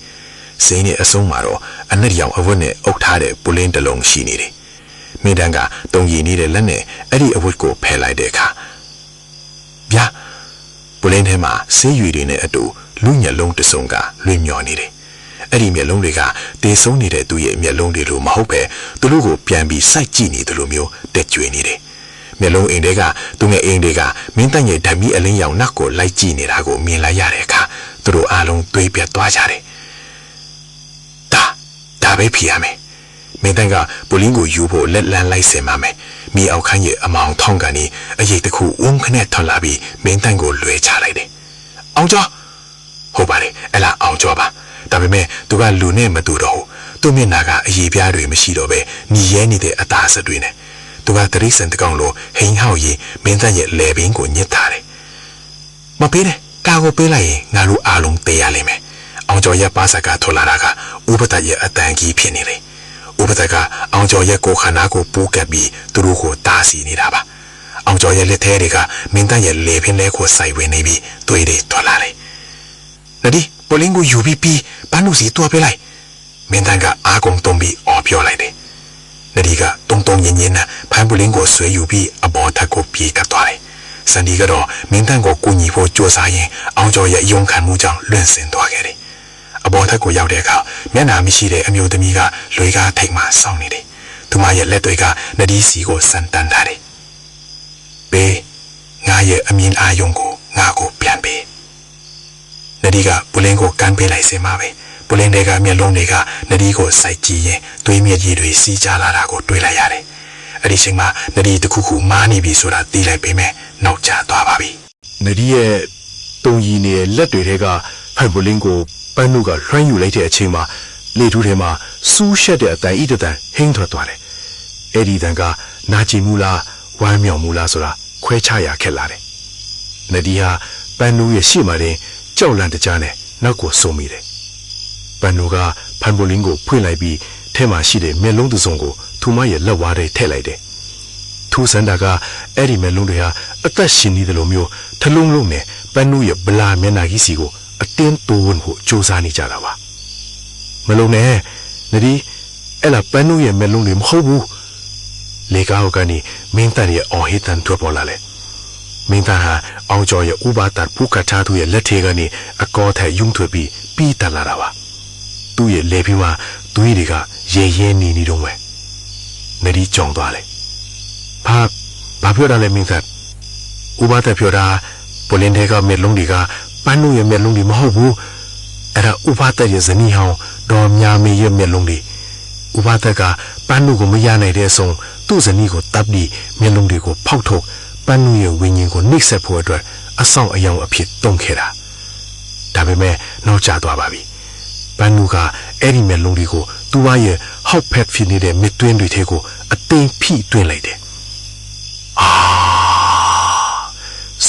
စင်းရဲ့အဆုံးမှာတော့အနက်ရောင်အဝတ်နဲ့အုပ်ထားတဲ့ပလင်းတစ်လုံးရှိနေတယ်မင်းတန်ကတုံရည်နေတဲ့လက်နဲ့အဲ့ဒီအဝတ်ကိုဖယ်လိုက်တဲ့အခါဗျာပလင်းထဲမှာဆေးရွေတွေနဲ့အတူလူညက်လုံးတစ်စုံကလွင်မျောနေတယ်အဲ့ဒီမျက်လုံးတွေကတေဆုံးနေတဲ့သူရဲ့မျက်လုံးတွေလိုမဟုတ်ပဲသူတို့ကိုပြန်ပြီးစိုက်ကြည့်နေတယ်လို့မျိုးတက်ကြွနေတယ်မျက်လုံးအိမ်တွေကသူငယ်အိမ်တွေကမင်းတန့်ရဲ့ဓမီအလင်းရောင်နှက်ကိုလိုက်ကြည့်နေတာကိုမြင်လိုက်ရတဲ့အခါသူတို့အားလုံးတွေးပြတ်သွားကြတယ်ဒါပဲဖြစ်ရမယ်မင်းတန့်ကပူလင်းကိုယူဖို့လက်လန်းလိုက်စင်ပါမယ်မိအောက်ခန်းရဲ့အမောင်ထောင်းကန်ကြီးအရေးတခုဝုန်းခနဲ့ထွက်လာပြီးမင်းတန့်ကိုလွှဲချလိုက်တယ်အောင်ကျော်ဟုတ်ပါတယ်အဲ့လားအောင်ကျော်ပါဒါပေမဲ့သူကလူနဲ့မတူတော့ဘူးသူ့မျက်နှာကအရေးပြားတွေမရှိတော့ပဲညီရဲနေတဲ့အသားစတွေနဲ့သူကတရိษံတကောင်လိုဟိန်ဟောက်ရင်မင်းသားရဲ့လေပင်ကိုညှစ်ထားတယ်မပေးနဲ့ကာကိုပေးလိုက်ရင်ငါတို့အားလုံးတေးရလိမ့်မယ်အောင်ကျော်ရဲ့ပါစကားထွက်လာတာကဥပဒရဲ့အတန်ကြီးဖြစ်နေတယ်ဥပဒကအောင်ကျော်ရဲ့ကိုခန္ဓာကိုပူးကပ်ပြီးသူတို့ကိုတားဆီးနေတာပါအောင်ကျော်ရဲ့လက်ထဲတွေကမင်းသားရဲ့လေပင်လေးကိုစိုက်ဝင်နေပြီးသွေးတွေထွက်လာတယ်နဒီပလင်းကိုယူပြီးပန်းနုစီတွားပေးလိုက်မ မင်းတန်ကအားကုန်တုံးပြီးအော်ပြောလိုက်တယ်နဒီကတုံတုံညင်ညင်နဲ့ဖန်ပူလင်းကိုဆွဲယူပြီးအပေါ်ထက်ကိုပြေးကပ်သွားတယ်စန်ဒီကတော့မင်းတန်ကိုကူညီဖို့ကြိုးစားရင်အောင်ကျော်ရဲ့ယုံခံမှုကြောင့်လွင့်စင်သွားခဲ့တယ်အပေါ်ထက်ကိုရောက်တဲ့အခါမျက်နှာမရှိတဲ့အမျိုးသမီးကလွေကားထိတ်မှစောင့်နေတယ်သူမရဲ့လက်တွေကနဒီစီကိုစန်တန်ထားတယ်ဘေးငါရဲ့အမြင်အာယုံကိုငါကိုပြန်ပေးနဒီကပူလင်းကိုကန်ပေးလိုက်စင်ပါပဲပူလင်းတွေကမျက်လုံးတွေကနဒီကိုစိုက်ကြည့်ရင်သွေးမြက်ရည်တွေစီးကြလာတာကိုတွေ့လိုက်ရတယ်အဲ့ဒီချိန်မှာနဒီတခုခုမားနေပြီဆိုတာသိလိုက်ပေမဲ့နောက်ကျသွားပါပြီနဒီရဲ့တုံရီနေတဲ့လက်တွေထဲကဖန်ပူလင်းကိုပန်းနုကလွှမ်းယူလိုက်တဲ့အချိန်မှာလေထူးထဲမှာစူးရှက်တဲ့အတန်ဤတန်ဟင်းထွက်သွားတယ်အဲ့ဒီတန်ကနာကျင်မှုလားဝမ်းမြောက်မှုလားဆိုတာခွဲခြားရခက်လာတယ်နဒီဟာပန်းနုရဲ့ရှေ့မှာတင်ကြောက်လန့်တကြားနဲ့နောက်ကိုစုံမိတယ်ပန်းနုကဖန်ပူလင်းကိုဖွင့်လိုက်ပြီးထဲမှာရှိတဲ့မျက်လုံးတစ်စုံကိုသူမရဲ့လက်ဝါးထဲထည့်လိုက်တယ်ထူးဆန်းတာကအဲ့ဒီမျက်လုံးတွေဟာအသက်ရှင်နေတယ်လို့မျိုးထလုံးလုံးနဲ့ပန်းနုရဲ့ဗလာမျက်နှာကြီးစီကိုအတင်းတိုးဝင်ဖို့ကြိုးစားနေကြတာပါမလုံးနဲ့နဒီအဲ့လာပန်းနုရဲ့မျက်လုံးတွေမဟုတ်ဘူးလေကားကနေမင်းတန်ရဲ့အော်ဟစ်တန်ထွက်ပေါ်လာလေမင်းတန်ဟာအောင်ကျော်ရဲ့ဥပါဒတ်ဖုခချာသူရဲ့လက်ထဲကနေအကောထက်ယုံထွက်ပြီးပြီးတက်လာတာပါသူ့ရဲ့လေပြီးမှသွေးတွေကရဲရဲနေတော့မယ်နဒီကြောင်သွားလေဘာပြောတာလဲမင်းတန်ဥပါဒတ်ပြောတာပလင်တွေကမျက်လုံးတွေကပန်းနုရဲ့မျက်လုံးတွေမဟုတ်ဘူးအဲ့ဒါဥပါဒတ်ရဲ့ဇနီးဟောင်းဒေါ်မြမေရဲ့မျက်လုံးတွေဥပါဒတ်ကပန်းနုကိုမရနိုင်တဲ့အဆုံးသူ့ဇနီးကိုတပ်ပြီးမျက်လုံးတွေကိုဖောက်ထုတ်ပန်းနုရဲ့ဝိညာဉ်ကိုနှိပ်စက်ဖို့အတွက်အဆောင်အယောင်အဖြစ်တုံ့ခဲ့တာဒါပေမဲ့နောက်ကျသွားပါပြီပန်းနုကအဲ့ဒီမျက်လုံးတွေကိုသူ့ရဲ့ဟောက်ဖက်ဖြစ်နေတဲ့မြစ်တွင်းတွေထဲကိုအသိမ်းဖိတွင်းလိုက်တယ်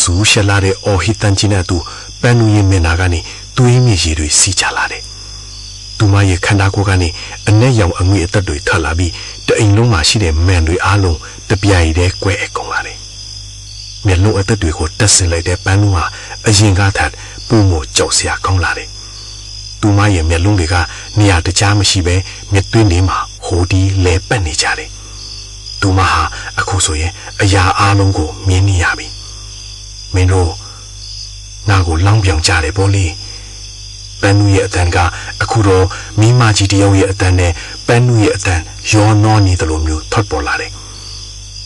ဆူရှလာတဲ့အော်ဟစ်တန်ချင်တဲ့သူပန်းနူရဲ့မျက်နှာကနေသွေးမြေရည်တွေစီးချလာတယ်။သူမရဲ့ခန္ဓာကိုယ်ကနေအနက်ရောင်အငွေ့အသက်တွေထွက်လာပြီးတအိမ်လုံးမှာရှိတဲ့မန်တွေအားလုံးတပြားရည်တည်းကွဲအကုန်လာတယ်။မျက်လုံးအသက်တွေကိုတက်ဆင်လိုက်တဲ့ပန်းနူဟာအရင်ကထက်ပိုမိုကြောက်စရာကောင်းလာတယ်။သူမရဲ့မျက်လုံးတွေကနေရာတခြားမရှိပဲမျက်သွင်းတွေမှာဟိုဒီလဲပတ်နေကြတယ်။သူမဟာအခုဆိုရင်အရာအားလုံးကိုမြင်နေရပြီ။မင်းတို့ငါကိုလောင်းပြောင်ကြတယ်ပေါ့လေပန်းနူရဲ့အတန်ကအခုတော့မိမကြီးတယောက်ရဲ့အတန်နဲ့ပန်းနူရဲ့အတန်ရောနှောနေတယ်လို့မျိုးထွက်ပေါ်လာတယ်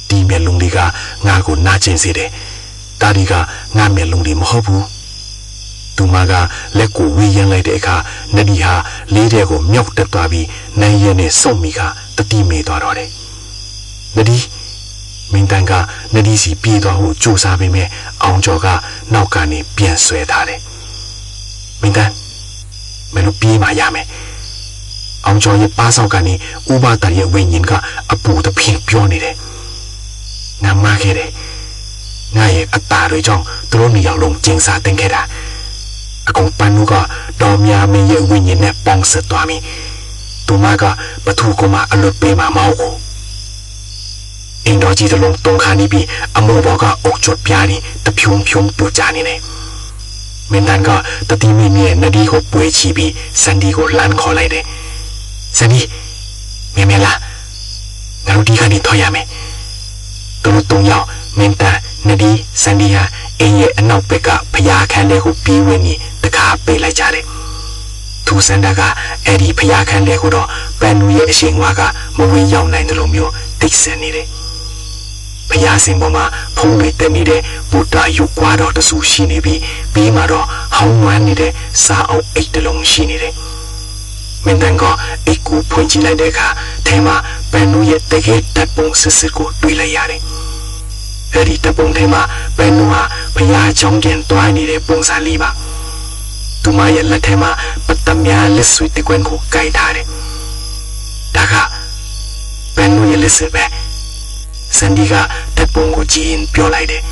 ဒီမျက်လုံးတွေကငါကိုနာကျင်စေတယ်ဒါတွေကငါမျက်လုံးတွေမဟုတ်ဘူးသူမကလက်ကိုဝေးရမ်းလိုက်တဲ့အခါနဒီဟာလေးတဲ့ကိုမြောက်တက်သွားပြီးနိုင်ရဲနဲ့စုံမိကတတိမေသွားတော့တယ်နဒီမင်းတန်ကနဒီစီပြေးသွားဖို့ကြိုးစားပေမဲ့အောင်ကျော်ကနောက်ကနေပြန်ဆွဲထားတယ်မင်းတန်မင်းတို့ပြေးမှရမယ်အောင်ကျော်ရဲ့ပါးစောက်ကနေဥပါဒရဲ့ဝိညာဉ်ကအပူတဖြင့်ပြောနေတယ်ငါမခဲ့တယ်ငါရဲ့အတားတွေကြောင့်သူတို့နှစ်ယောက်လုံးကျင်းစားတင်ခဲ့တာအကောင်ပန်းနုကတော်များမင်းရဲ့ဝိညာဉ်နဲ့ပေါင်းဆက်သွားပြီသူမကဘသူကမှအလွတ်ပေးမှာမဟုတ်ဘူးအင်တော်ကြီးတလုံးတုံခါနေပြီးအမောဘောကအုတ်ချွတ်ပြားနေတဖြုံဖြုံပူကြနေတယ်မင်းတန်ကတတိမင်းရဲ့နဒီကိုပွေချပြီးစန်ဒီကိုလမ်းခေါ်လိုက်တယ်စန်ဒီမင်းမလာငါတို့ဒီကနေထွက်ရမယ်သူတို့တုံရောက်မင်းတန်နဒီစန်ဒီဟာအင်းရဲ့အနောက်ဘက်ကဖျားခန်းလေးကိုပြီးဝင်နေတခါပေးလိုက်ကြတယ်သူစန်ဒါကအဲ့ဒီဖျားခန်းလေးကိုတော့ပန်နူရဲ့အရှင်ဝါကမဝင်ရောက်နိုင်တယ်လို့မျိုးတိတ်ဆန်နေတယ်ဖျားစင်ပေါ်မှာဖုံးတွေတက်နေတဲ့ဗုဒ္ဓရုပ်ကွာတော်တဆူရှိနေပြီးပြီးမှတော့ဟောင်းဝမ်းနေတဲ့စာအုပ်အိတ်တလုံးရှိနေတယ်မင်းတန်ကအိတ်ကိုဖွင့်ကြည့်လိုက်တဲ့အခါထဲမှာပန်နူရဲ့တကယ်တပ်ပုံစစ်စစ်ကိုတွေ့လိုက်ရတယ်အဲ့ဒီတပ်ပုံထဲမှာပန်နူဟာဖျားချောင်းကျင်တွားနေတဲ့ပုံစံလေးပါသူမရဲ့လက်ထဲမှာပတ္တမြာလက်ဆွေတကွန်းကိုကိုက်ထားတယ်ဒါကပန်နူရဲ့လက်စပဲစန်ဒီကတပ်ပုံကိုကြည့်ရင်ပြောလိုက်တယ်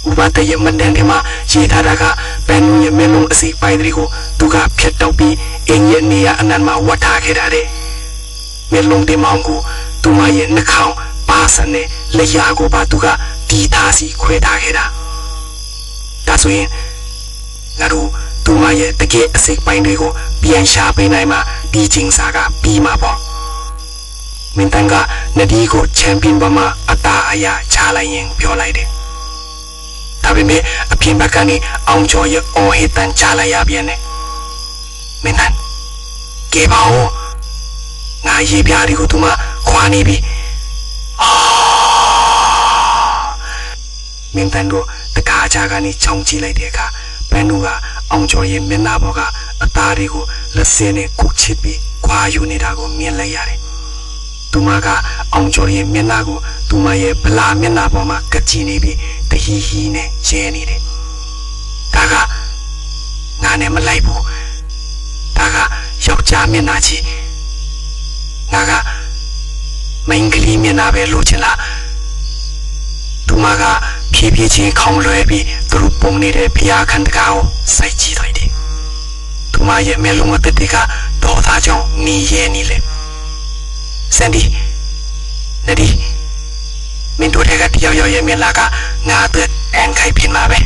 ဥပဒေရဲ့မန်တန်ထဲမှာရေးထားတာကပန်နူရဲ့မျက်လုံးအစိပိုင်းတွေကိုသူကဖြတ်တောက်ပြီးအင်းရဲ့နေရာအနှံ့မှာဝတ်ထားခဲ့တာတဲ့မျက်လုံးတင်မောင်ကိုသူမရဲ့နှာခေါင်းပါစနဲ့လက်ရာကိုပါသူကတီးထားစီခွဲထားခဲ့တာဒါဆိုရင်ငါတို့သူမရဲ့တကယ်အစိပိုင်းတွေကိုပြန်ရှာပေးနိုင်မှာ တီချင်းစာကပြီးမှာပေါ့မင်းတန်ကနဒီကိုချန်ပီယံဘမှာအတားအရာချလိုက်ရင်ပြောလိုက်တယ်ဒါပေမဲ့အပြင်ဘက်ကနေအောင်ကျော်ရဲ့အော်ဟစ်တန်ချလိုက်ရပြန်တယ်မင်းတန်ကဲပါဦးငါရေးပြားတွေကိုသူမခွာနေပြီမင်းတန်တို့တကားချကနေချောင်းကြည့်လိုက်တဲ့အခါဘန်နူကအောင်ကျော်ရဲ့မျက်နှာပေါ်ကအသားတွေကိုလက်စင်းနဲ့ကုတ်ချစ်ပြီးခွာယူနေတာကိုမြင်လိုက်ရတယ်သူမကအောင်ကျော်ရဲ့မျက်နှာကိုသူမရဲ့ဗလာမျက်နှာပေါ်မှာကကြည့်နေပြီးတဟီဟီနဲ့ရဲနေတယ်ဒါကငါနဲ့မလိုက်ဘူးဒါကယောက်ျားမျက်နှာကြီးငါကမိန်းကလေးမျက်နှာပဲလိုချင်လားသူမကဖြည်းဖြည်းချင်းခေါင်းလွှဲပြီးသူတို့ပုံနေတဲ့ဘုရားခန္ဓာကိုစိုက်ကြည့်လိုက်တယ်သူမရဲ့မျက်လုံးအသက်တွေကဒေါသကြောင့်နီးရဲနေလေစန်ဒီနဒီမင်းတို့ကတယောက်ယောက်ရဲ့မျက်နှာကငါအတွက်အန်ခိုင်ပြင်မှာပဲ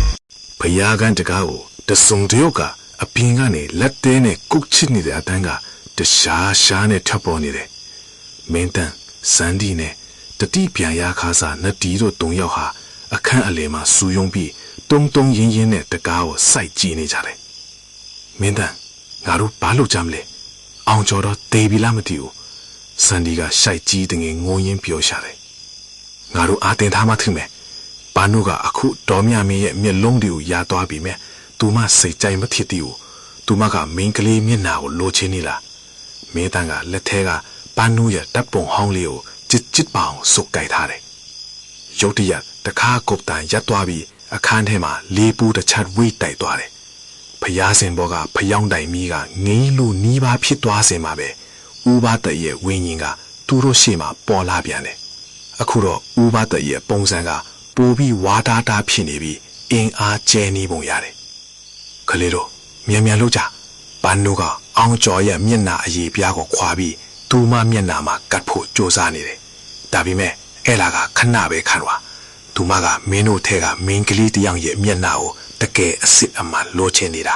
ဖယားကန်တကားကိုတဆုံတယောက်ကအပြင်ကနေလက်သေးနဲ့ကုတ်ချစ်နေတဲ့အတန်းကတရှားရှားနဲ့ထပ်ပေါ်နေတယ်မင်းတန်စန်ဒီနဲ့တတိပြန်ရခါစားနတီတို့၃ယောက်ဟာအခန်းအလယ်မှာစူယုံပြီးတုံတုံရင်းရင်းနဲ့တကားကိုစိုက်ကြည့်နေကြတယ်မင်းတန်ငါတို့ဘာလုပ်ကြမလဲအောင်ကျော်တော့တေးပြီလားမသိဘူးစန်ဒီကရှိုက်ကြီးတငယ်ငိုရင်းပြောရှာတယ်ငါတို့အာတင်ထားမှထင်မယ်ဘာနုကအခုတော်မြမင်းရဲ့မျက်လုံးတွေကိုယာသွားပြီမဲ့သူမစိတ်ကြိုက်မဖြစ်သေးဘူးသူမကမင်းကလေးမျက်နှာကိုလိုချင်နေလားမင်းတန်ကလက်ထဲကဘာနုရဲ့တပ်ပုံဟောင်းလေးကိုကြစ်ကြစ်ပေါင်စုပ်ကြိုက်ထားတယ်ရုတ်တရက်တခါကုတ်တန်ရက်သွားပြီးအခန်းထဲမှာလေးပူးတစ်ချက်ဝိတ်တိုက်သွားတယ်ဖျားစင်ဘောကဖျောင်းတိုင်မီးကငိမ့်လို့နီးပါးဖြစ်သွားစင်မှာပဲဥပဒရဲ့ဝိညာဉ်ကသူတို့ရှေ့မှာပေါ်လာပြန်တယ်အခုတော့ဥပဒရဲ့ပုံစံကပိုပြီးဝါတာတာဖြစ်နေပြီးအင်အားကျဲနေပုံရတယ်ခလေးတို့မြန်မြန်လုပ်ကြဘန်နုကအောင်ကျော်ရဲ့မျက်နှာအရေးပြားကိုခွာပြီးသူမမျက်နှာမှာကတ်ဖို့ကြိုးစားနေတယ်ဒါပေမဲ့အဲ့လာကခဏပဲခံသွားသူမကမင်းတို့ထဲကမင်းကလေးတယောက်ရဲ့မျက်နှာကိုတကယ်အစ်စ်အမှန်လိုချင်နေတာ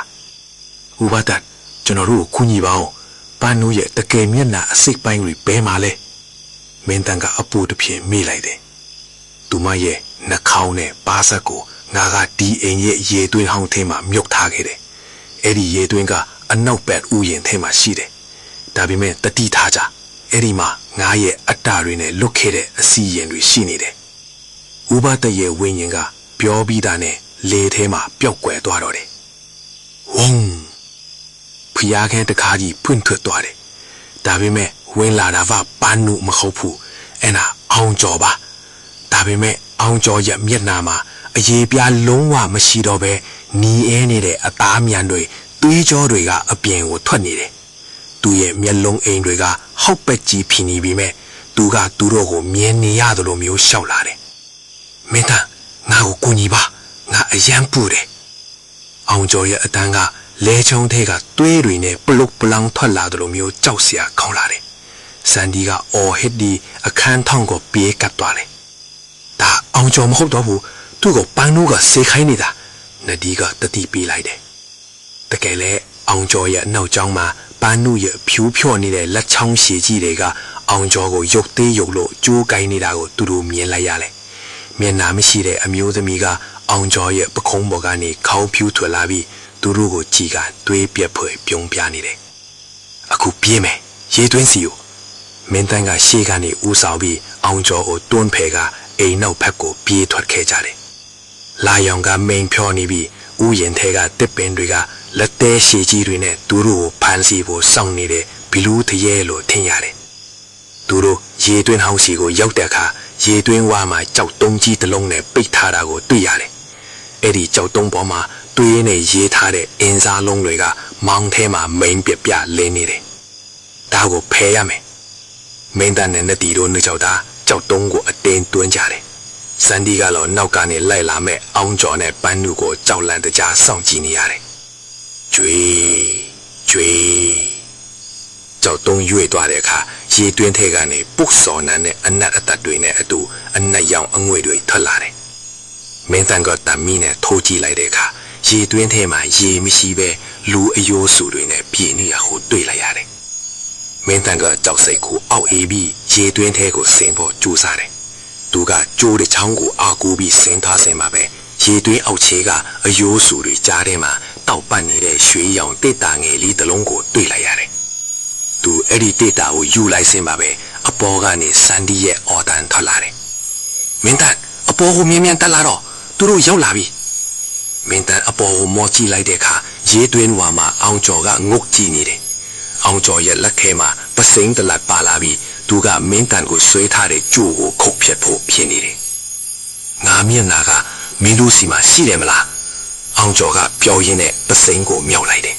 ဥပဒကျွန်တော်တို့ကိုကူညီပါအောင်ဘန်နုရဲ့တကယ်မျက်နှာအစိတ်ပိုင်းတွေဘဲမှာလဲမင်းတန်ကအပူတစ်ဖြင့်မေ့လိုက်တယ်သူမရဲ့နှာခေါင်းနဲ့ပါးစပ်ကိုငါကဒီအိမ်ရဲ့ရေသွင်းဟောင်းထဲမှာမြုပ်ထားခဲ့တယ်အဲ့ဒီရေသွင်းကအနောက်ဘက်ဥယျာဉ်ထဲမှာရှိတယ်ဒါပေမဲ့တတိထားကြအဲ့ဒီမှာငါရဲ့အတ္တတွေနဲ့လွတ်ခဲ့တဲ့အစီရင်တွေရှိနေတယ်ဥပဒရဲ့ဝိညာဉ်ကပြောပြီးတာနဲ့လေထဲမှာပျောက်ကွယ်သွားတော့တယ်ဝုန်းဖျားခဲတကားကြီးဖွင့်ထွက်သွားတယ်ဒါပေမဲ့ဝင်လာတာကပန်းနုမဟုတ်ဘူးအဲ့ဒါအောင်ကျော်ပါဒါပေမဲ့အောင်ကျော်ရဲ့မျက်နှာမှာအရေးပြားလုံးဝမရှိတော့ပဲနီးအဲနေတဲ့အသားမြန်တွေသွေးကြောတွေကအပြင်ကိုထွက်နေတယ်သူရဲ့မျက်လုံးအိမ်တွေကဟောက်ပက်ကြီးဖြစ်နေပြီမဲ့သူကသူတို့ကိုမြင်နေရတယ်လို့မျိုးရှောက်လာတယ်မင်းသားငါ့ကိုကူညီပါငါအယံပူတယ်အောင်ကျော်ရဲ့အတန်းကလဲချုံထဲကသွေးတွေနဲ့ပလုတ်ပလောင်ထွက်လာတယ်လို့မျိုးကြောက်စရာခေါင်းလာတယ်စန်ဒီကအော်ဟစ်ဒီအခန်းထောင်ကိုပြေးကပ်သွားတယ်ဒါအောင်ကျော်မဟုတ်တော့ဘူးသူ့ကိုပန်းနိုးကဆေးခိုင်းနေတာနဒီကတတိပေးလိုက်တယ်တကယ်လဲအောင်ကျော်ရဲ့နောက်ကျောင်းမှာပန်းနိုးရဲ့ဖြူးဖြော့နေတဲ့လက်ချောင်းရှည်ကြီးတွေကအောင်ကျော်ကိုရုပ်သေးရုပ်လို့ကြိုးကိုင်းနေတာကိုသူတို့မြင်လိုက်ရတယ်မျက်နှာမရှိတဲ့အမျိုးသမီးကအောင်ကျော်ရဲ့ပခုံးပေါ်ကနေခေါင်းဖြူးထွက်လာပြီးသူတို့ကိုကြည်ကတွေးပြက်ဖွယ်ပြုံးပြနေတယ်အခုပြေးမယ်ရေသွင်းစီကိုမင်းတန်းကရှေ့ကနေဦးဆောင်ပြီးအောင်ကျော်ကိုတွန်းဖယ်ကအိမ်နောက်ဘက်ကိုပြေးထွက်ခဲ့ကြတယ်လာယောင်ကမိန်ဖြောနေပြီးဥယျာဉ်ထဲကတစ်ပင်တွေကလက်သေးရှည်ကြီးတွေနဲ့သူတို့ကိုဖမ်းဆီးဖို့စောင့်နေတဲ့ဘီလူးတရေလို့ထင်ရတယ်သူတို့ရေသွင်းဟောင်းစီကိုရောက်တဲ့အခါရေသွင်းဝါမှာကြောက်တုံးကြီးတစ်လုံးနဲ့ပိတ်ထားတာကိုတွေ့ရတယ်အဲ့ဒီကြောက်တုံးပေါ်မှာတွေးနဲ့ရေးထားတဲ့အင်းစားလုံးတွေကမောင်းထဲမှာမိန်ပြပြလင်းနေတယ်ဒါကိုဖယ်ရမယ်မင်းသားနဲ့နတီတို့နှုတ်ကြောက်တာကြောက်တုံးကိုအတင်းတွန်းကြတယ်စန်ဒီကတော့နောက်ကနေလိုက်လာမဲ့အောင်ကျော်နဲ့ပန်းနုကိုကြောက်လန့်တကြားစောင့်ကြည့်နေရတယ်ကျွေးကြောက်တုံးရွေ့သွားတဲ့အခါရေတွင်းထဲကနေပုတ်စော်နန်းနဲ့အနက်အသက်တွေနဲ့အတူအနက်ရောင်အငွေ့တွေထွက်လာတယ်မင်းသားကတမီနဲ့ထိုးကြည့်လိုက်တဲ့အခါရေတွင်းထဲမှာရေမရှိပဲလူအယိုးစုတွေနဲ့ပြည့်နေရဟိုတွေ့လိုက်ရတယ် မင်းတန်ကကြောက်စိတ်ကိုအောက်အေးပြီးရေတွင်းထဲကိုဆင်ဖို့ကြိုးစားတယ်သူကကြိုးတဲ့ချောင်းကိုအာကူပြီးဆင်ထားစင်မှာပဲရေတွင်းအောက်ခြေကအယိုးဆူတွေကြားထဲမှာတောက်ပတ်နေတဲ့ရွှေရောင်တစ်တာငယ်လေးတစ်လုံးကိုတွေ့လိုက်ရတယ်သူအဲ့ဒီတစ်တာကိုယူလိုက်စင်မှာပဲအပေါ်ကနေစန်ဒီရဲ့အော်တန်ထွက်လာတယ်မင်းတန်အပေါ်ကိုမြင်မြန်တက်လာတော့သူတို့ရောက်လာပြီမင်းတန်အပေါ်ကိုမော်ကြည့်လိုက်တဲ့အခါရေတွင်းဝါမှာအောင်ကျော်ကငုတ်ကြည့်နေတယ်အောင်ကျော်ရဲ့လက်ထဲမှာပစိမ့်တလက်ပါလာပြီးသူကမင်းတန်ကိုဆွဲထားတဲ့ကြိုးကိုခုတ်ဖြတ်ဖို့ဖြစ်နေတယ်ငါမျက်နာကမင်းတို့စီမှာရှိတယ်မလားအောင်ကျော်ကပျော်ရင်းနဲ့ပစိမ့်ကိုမြောက်လိုက်တယ်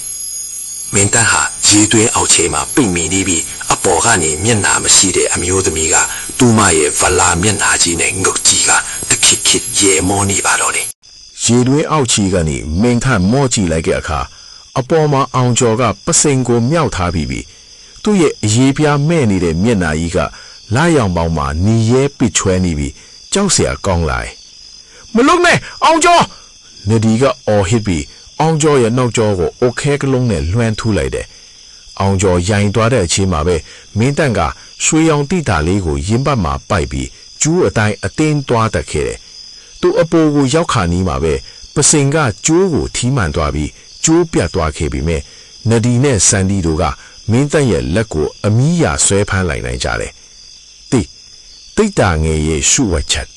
မင်းတန်ဟာရေတွင်းအောက်ခြေမှာပိတ်မိနေပြီးအပေါ်ကနေမျက်နာမရှိတဲ့အမျိုးသမီးကသူမရဲ့ဗလာမျက်နာကြီးနဲ့ငုတ်ကြီးကတခိခိရေမောနေပါတော့တယ်ရေတွင်းအောက်ခြေကနေမင်းထမော့ကြည့်လိုက်တဲ့အခါအပေါ်မှာအောင်ကျော်ကပစိန်ကိုမြောက်ထားပြီးသူ့ရဲ့အရေးပြားမဲ့နေတဲ့မျက်နာကြီးကလာရောင်ပေါင်းမှာနီရဲပစ်ချွဲနေပြီးကြောက်เสียကောင်းလာတယ်မလုံနဲ့အောင်ကျော်နဒီကအော်ဟစ်ပြီးအောင်ကျော်ရဲ့နောက်ကျောကိုအိုခဲကလုံးနဲ့လွှမ်းထူးလိုက်တယ်အောင်ကျော်ရိုင်သွားတဲ့အချိန်မှာပဲမင်းတန့်ကရွှေရောင်တိတာလေးကိုရင်ပတ်မှာပိုက်ပြီးကျူးအတိုင်းအတင်းသွားတက်ခဲ့တယ်သူအပေါ်ကိုရောက်ခါနီးမှာပဲပစိန်ကကျိုးကိုထီးမှန်သွားပြီးကျိုးပြတ်သွားခဲ့ပြီမဲ့နဒီနဲ့စန်ဒီတို့ကမင်းတန့်ရဲ့လက်ကိုအမီးရဆွဲဖမ်းလိုက်နိုင်ကြတယ်တိတ်တာငယ်ရဲ့ရှုဝတ်ချက်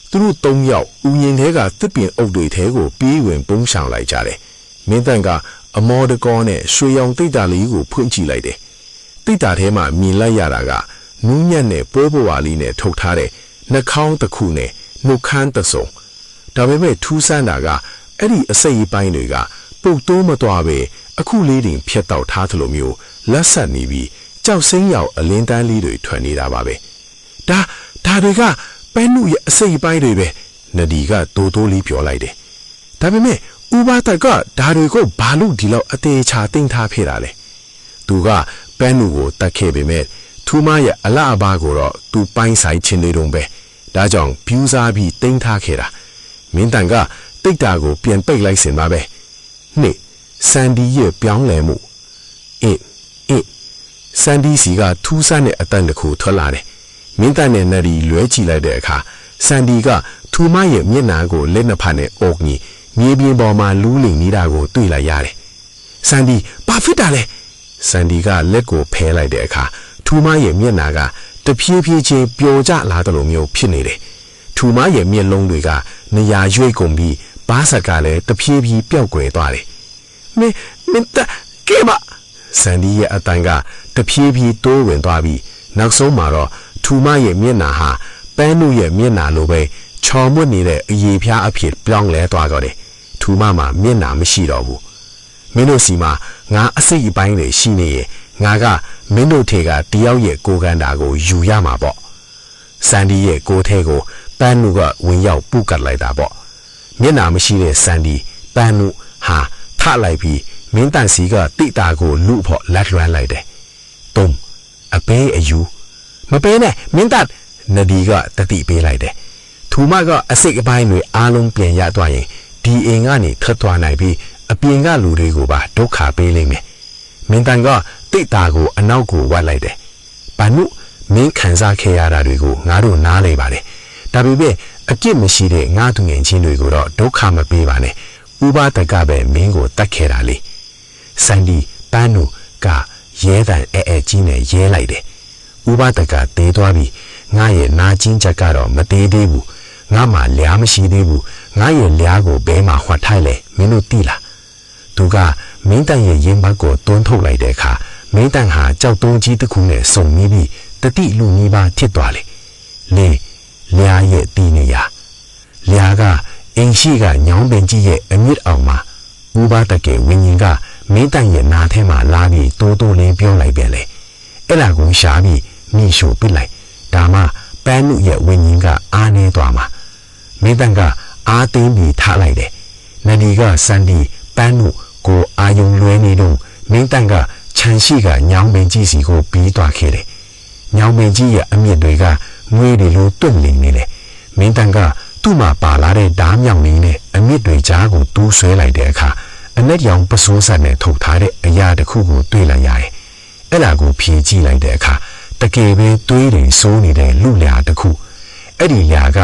သူတို့၃ယောက်ဥယျာဉ်ထဲကတစ်ပင်အုပ်တွေထဲကိုပြေးဝင်ပုန်းဆောင်လိုက်ကြတယ်မင်းတန့်ကအမော်တကောနဲ့ရွှေရောင်တိတ်တာလေးကိုဖွင့်ကြည့်လိုက်တယ်တိတ်တာထဲမှာမြင်လိုက်ရတာကနူးညံ့တဲ့ပိုးပွားလေးနဲ့ထုတ်ထားတဲ့နှာခေါင်းတစ်ခုနဲ့နှုတ်ခမ်းတစ်စုံဒါပေမဲ့ထူးဆန်းတာကအဲ့ဒီအစိတ်အပိုင်းတွေကပုတ်တိုးမသွားပဲအခုလေးတင်ဖြတ်တောက်ထားသလိုမျိုးလက်ဆက်နေပြီးကြောက်စိမ့်ရောက်အလင်းတန်းလေးတွေထွက်နေတာပါပဲဒါတွေကပန်းနုရဲ့အစိတ်အပိုင်းတွေပဲနဒီကတိုးတိုးလေးပြောလိုက်တယ်ဒါပေမဲ့ဥပဒကဒါတွေကိုဘာလို့ဒီလောက်အသေးချာတင်ထားဖေးတာလဲသူကပန်းနုကိုတတ်ခဲ့ပေမဲ့ထူမရဲ့အလားအပါကိုတော့သူပိုင်းဆိုင်ချင်းနေတုံးပဲဒါကြောင့်ပြူးစားပြီးတင်ထားခဲ့တာမင်းတန်ကတိတ်တာကိုပြန်ပိတ်လိုက်စင်ပါပဲနှစ်စန်ဒီရဲ့ပြောင်းလဲမှုစန်ဒီစီကထူးဆန်းတဲ့အတန်တစ်ခုထွက်လာတယ်မင်းတန်နဲ့နရီလွဲကြည့်လိုက်တဲ့အခါစန်ဒီကထူမရဲ့မျက်နှာကိုလက်နှစ်ဖက်နဲ့အုပ်ကြီးမြေပြင်ပေါ်မှာလူးလိမ်နေတာကိုတွေ့လိုက်ရတယ်စန်ဒီဘာဖြစ်တာလဲစန်ဒီကလက်ကိုဖဲလိုက်တဲ့အခါထူမရဲ့မျက်နှာကတဖြည်းဖြည်းချင်းပျော်ကျလာတဲ့လိုမျိုးဖြစ်နေတယ်ထူမရဲ့မျက်လုံးတွေကနေရာရွေ့ကုန်ပြီးဘားဆက်ကလည်းတဖြည်းဖြည်းပျောက်ကွယ်သွားတယ်မင်းတကဲပါစန်ဒီရဲ့အတန်ကတဖြည်းဖြည်းတိုးဝင်သွားပြီးနောက်ဆုံးမှာတော့ထူမရဲ့မျက်နှာဟာပန်းနုရဲ့မျက်နှာလိုပဲချော်မွတ်နေတဲ့အရေဖျားအဖြစ်ပြောင်းလဲသွားတော့တယ်ထူမမှာမျက်နှာမရှိတော့ဘူးမင်းတို့စီမှာငါအစိတ်အပိုင်းတွေရှိနေရင်ငါကမင်းတို့ထေကတယောက်ရဲ့ကိုယ်ကံတာကိုယူရမှာပေါ့စန်ဒီရဲ့ကိုယ်ထဲကိုပန်းနုကဝင်ရောက်ပုတ်ကတ်လိုက်တာပေါ့မျက်နှာမရှိတဲ့စန်ဒီပန်းနုဟာထလိုက်ပြီးမင်းတန်စီကတိတာကိုလူ့ဖို့လက်လွှမ်းလိုက်တယ်တုံးအပေးအယူမပေးနဲ့မင်းတန်နဒီကတတိပေးလိုက်တယ်ထူမကအစိတ်အပိုင်းတွေအားလုံးပြန်ရသွားရင်ဒီအိမ်ကနေထွက်သွားနိုင်ပြီးအပြင်ကလူတွေကိုပါဒုက္ခပေးလိမ့်မယ်မင်းတန်ကတိတာကိုအနောက်ကိုဝတ်လိုက်တယ်ဘာနုမင်းခံစားခဲ့ရတာတွေကိုငါတို့နားလေပါတယ်ဒါပေမဲ့အပြစ်မရှိတဲ့ငါသူငယ်ချင်းတွေကိုတော့ဒုက္ခမပေးပါနဲ့ဥပဒကပဲမင်းကိုတတ်ခဲ့တာလေစန်ဒီပန်းနုကရဲတန်အဲကြီးနဲ့ရဲလိုက်တယ်ဥပဒကတေးသွားပြီးငါရဲ့နာကျင်ချက်ကတော့မသေးသေးဘူးငါမှလျားမရှိသေးဘူးငါရဲ့လျားကိုဘဲမှာဟွက်ထိုက်လေမင်းတို့သိလားသူကမင်းတန်ရဲ့ရင်ဘတ်ကိုတွန်းထုတ်လိုက်တဲ့အခါမင်းတန်ဟာကြောက်တုံးကြီးတစ်ခုနဲ့စုံပြီးတတိလူကြီးပါဖြစ်သွားလေလျားရဲ့တီးနေရလျားကအင်းရှိကညောင်းပင်ကြီးရဲ့အမြင့်အောင်မှာဥပဒကေဝင်းကြီးကမင်းတန်ရဲ့နာထဲမှာလာပြီးတိုးတိုးလေးပြောလိုက်ပြန်လေအဲ့လာကိုရှားပြီးမိရှို့ပစ်လိုက်ဒါမှပန်းနုရဲ့ဝင်းကြီးကအားနေသွားမှာမင်းတန်ကအားသိမ်းပြီးထားလိုက်တယ်နဒီကစန်ဒီပန်းနုကိုအာယုံလွဲနေတော့မင်းတန်ကခြံရှိကညောင်းပင်ကြီးစီကိုပြီးသွားခဲ့တယ်ညောင်းပင်ကြီးရဲ့အမြင့်တွေကငွေတွေလိုတွန့်လင်နေတယ်မင်းတန်ကသူ့မှာပါလာတဲ့ဓားမြောင်လေးနဲ့အမြင့်တွေကြားကိုတူးဆွဲလိုက်တဲ့အခါအနက်ရောင်ပစိုးဆက်နဲ့ထုတ်ထားတဲ့အရာတစ်ခုကိုတွေ့လိုက်ရတယ် အဲ့ဒါကိုဖြေကြည့်လိုက်တဲ့အခါတကယ်ပဲသွေးတွေစိုးနေတဲ့လူလျာတစ်ခုအဲ့ဒီလျာက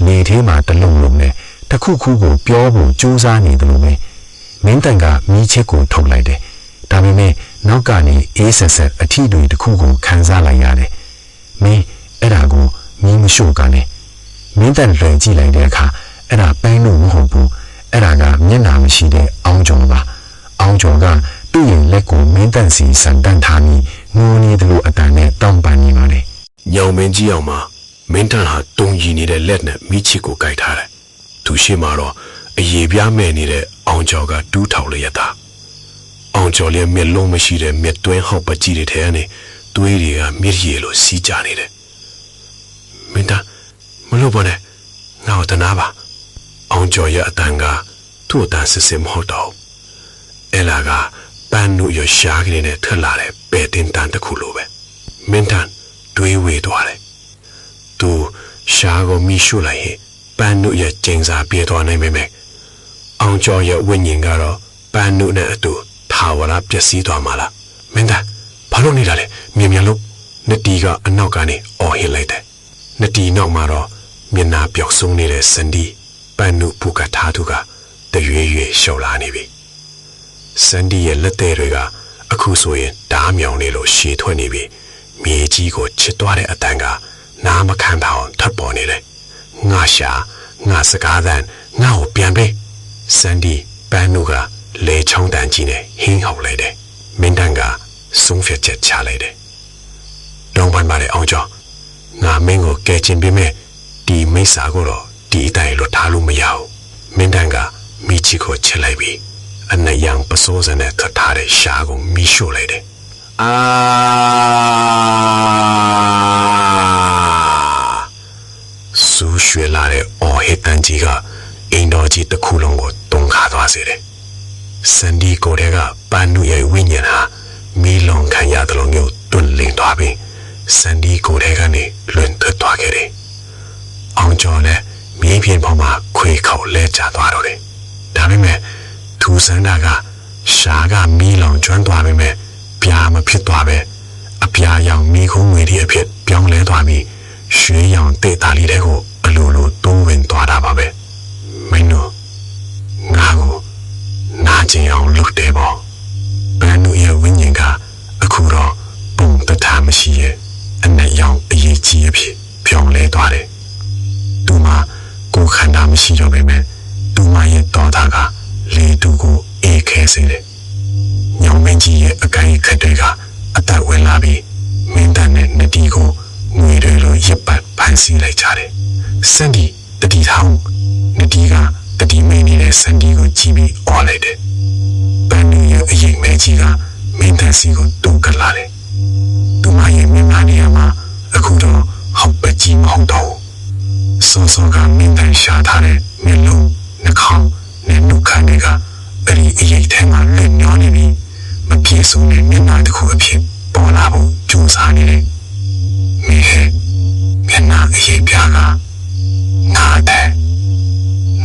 လေထဲမှာတလုံးလုံးနဲ့တစ်ခုခုကိုပြောဖို့ကြိုးစားနေတယ်လို့ပဲမင်းတန်ကမီးချစ်ကိုထုတ်လိုက်တယ်ဒါပေမဲ့နောက်ကနေအေးဆက်ဆက်အထီးတွေတစ်ခုကိုခံစားလိုက်ရတယ်မင်းအဲ့ဒါကိုမီးမရှို့ကနေမင်းတန်လွယ်ကြည့်လိုက်တဲ့အခါအဲ့ဒါပန်းလို့မဟုတ်ဘူးအဲ့ဒါကမျက်နှာမရှိတဲ့အောင်းကျော်ပါအောင်းကျော်ကသူ့ရဲ့လက်ကိုမင်းတန်စီစံတန်းထားပြီးငိုနေတယ်လို့အတန်နဲ့တောင်းပန်နေပါတယ် ညောင်မင်းကြီးအောင်မှာမင်းတန်ဟာတုံကြီးနေတဲ့လက်နဲ့မိချစ်ကိုကြိုက်ထားတယ်သူရှိမှတော့အရေပြားမဲ့နေတဲ့အောင်ကျော်ကတူးထောင်လျက်သားအောင်ကျော်လည်းမျက်လုံးမရှိတဲ့မျက်တွင်းဟောက်ပကြီးတွေထဲကနေသွေးတွေကမြစ်ရည်လိုစီးကြနေတယ်မင်းတန်မလို့ပါနဲ့ငါ့ကိုတနာပါအောင်ကျော်ရဲ့အတန်ကသူ့အတန်စစ်စစ်မဟုတ်တော့အဲ့လာကပန်းနုရရှားကလေးနဲ့ထွက်လာတဲ့ပဲ့တင်တန်တစ်ခုလိုပဲမင်းတန်တွေးဝေသွားတယ်သူရှားကိုမိရှုလိုက်ရင်ပန်းနုရဲ့ကျင်းစာပြေးသွားနိုင်ပေမဲ့အောင်ကျော်ရဲ့ဝိညာဉ်ကတော့ပန်းနုနဲ့အတူထာဝရပျက်စီးသွားမှာလားမင်းတန်ဘာလို့နေတာလဲမြင်လို့နတီကအနောက်ကနေအော်ဟစ်လိုက်တယ်နတီနောက်မှာတော့မျက်နှာပျောက်ဆုံးနေတဲ့စန်ဒီပန်းနုဖူကထားသူကတရွေ့ရွေ့ရှော့လာနေပြီစန်ဒီရဲ့လက်သေးတွေကအခုဆိုရင်ဓားမြောင်နေလို့ရှည်ထွက်နေပြီမြေကြီးကိုချစ်သွားတဲ့အတန်ကနားမခံပါအောင်ထပ်ပေါ်နေတယ်ငါရှာငါစကားသံငါ့ကိုပြန်ပေးစန်ဒီပန်းနုကလေချောင်းတန်ကြီးနဲ့ဟင်းဟောက်လိုက်တယ်မင်းတန်ကဆုံးဖြတ်ချက်ချလိုက်တယ်တောင်းပန်ပါလေအောင်ကျော်ငါမင်းကိုကဲချင်ပေးမယ်ဒီမိစ္ဆာကိုတော့ဒီအတိုင်းလွတ်ထားလို့မရဘူးမင်းတန်ကမိချီကိုချစ်လိုက်ပြီးအနက်ရောင်ပစိုးစံနဲ့ထွက်ထားတဲ့ရှားကိုမိရှို့လိုက်တယ်ဆူရွှေလာတဲ့အော်ဟစ်တန်ကြီးကအိမ်တော်ကြီးတစ်ခုလုံးကိုတုံခါသွားစေတယ်စန်ဒီကိုတဲ့ကပန်းနုရဲ့ဝိညာဉ်ဟာမီးလောင်ခံရတယ်လို့မျိုးတွန့်လင်းသွားပြီးစန်ဒီကိုတဲ့ကနေလွင်ထွက်သွားခဲ့တယ်အောင်ကျော်လည်းမြေပြင်ပေါ်မှာခွေခေါက်လဲကျသွားတော့တယ်ဒါပေမဲ့သူစန္ဒာကရှားကမီးလောင်ကျွမ်းသွားပေမဲ့ပြာမဖြစ်သွားပဲအပြာရောင်မီးခုံးငွေတွေအဖြစ်ပြောင်းလဲသွားပြီးရွှေရောင်တေးသားလေးတွေကိုအလိုလိုတိုးဝင်သွားတာပါပဲမင်းတို့ငါကိုနာကျင်အောင်လုပ်တယ်ပေါ့ဘန်နုရဲ့ဝိညာဉ်ကအခုတော့ပုံတထားမရှိရဲ့အနက်ရောင်အရေးကြီးအဖြစ်ပြောင်းလဲသွားတယ်သူမကိုခန္ဓာမရှိတော့ပေမဲ့သူမရဲ့တော်သားကလေတူကိုအေးခဲစေတယ်ညောင်မင်းကြီးရဲ့အကိုင်းခက်တွေကအသက်ဝင်လာပြီးမင်းတန်နဲ့နတီကိုငွေတွေလိုရစ်ပတ်ဖန်ဆီးလိုက်ကြတယ်စန်ဒီတတိထောင်နတီကတတိမင်းနေတဲ့စန်ဒီကိုကြည့်ပြီးအော်လိုက်တယ်ပန်းနူရဲ့အရင်မဲကြီးကမင်းတန်စီကိုတုံကလာတယ်သူမရဲ့မျက်နှာနေရာမှာအခုတော့ဟောက်ပကြီးမဟုတ်တော့စောစောကမင်းတန်ရှာထားတဲ့မျက်လုံးနှာခေါင်းနဲ့နှုတ်ခမ်းတွေကအဲ့ဒီအရေးထဲမှာလွင့်ညောနေပြီးမပြေဆုံးတဲ့မျက်နှာတစ်ခုအဖြစ်ပေါ်လာဖို့ကြိုးစားနေတယ်မင်းရဲ့မျက်နှာအရေးပြားကငါတဲ့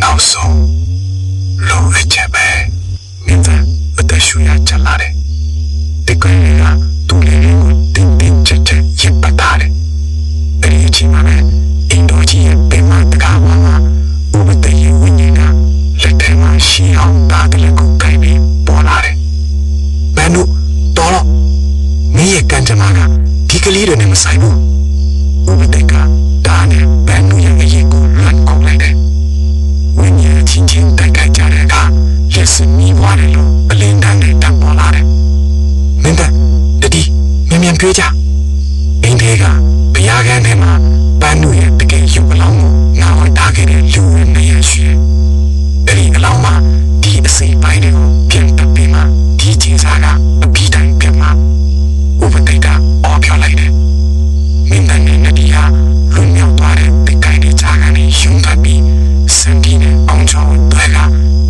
နောက်ဆုံးလုံးအချက်ပဲမင်းကအသက်ရှူရချလာတယ်တကယ်ကသူ့လေးကိုတင်းတင်းကြပ်ကြပ်ရစ်ပတ်ထားတယ်အဲ့ဒီအချိန်မှာအင်ဒိုကြီးရဲ့ပင်မတကားမှာဥပဒေရဲ့ဝိညာဉ်ကလက်ထဲမှာရှိအောင်တားတယ်ကိုကိုင်ပြီးပေါ်လာတယ်ဘန်နုတော်တော့မင်းရဲ့ကံကြမ္မာကဒီကလေးတွေနဲ့မဆိုင်ဘူးဥပဒေကဒါနဲ့ဘန်နုရဲ့အရင်ကိုလွတ်ကုန်လိုက်တယ်ဝိညာဉ်ချင်းချင်းတိုက်ခိုက်ကြတဲ့အခါလက်စမီးပွားတယ်လို့အလင်းတန်းနဲ့တံပေါ်လာတယ်မင်းတတိမြန်ပြေးကြအိမ်ထဲကဘုရားကန်းထဲမှာပန်းနုရဲ့တကယ်ရုပ်အလောင်းကိုငါဝတ်ထားခဲ့တဲ့လူဝင်နေရရှိအဲ့ဒီအလောင်းမှာဒီအစိပ်ပိုင်းတွေကိုပြန်တပ်ပြီးမှဒီချင်းစားကအပြီးတိုင်းပြန်မှဥပဒေတာအော်ပြောလိုက်တယ်မင်းတန်နဲ့နဒီဟာလူမြောက်သွားတဲ့တိတ်ကိုင်းတဲ့ဂျာကနေယုံထွက်ပြီးစန်ဒီနဲ့အောင်ချောင်းတွေက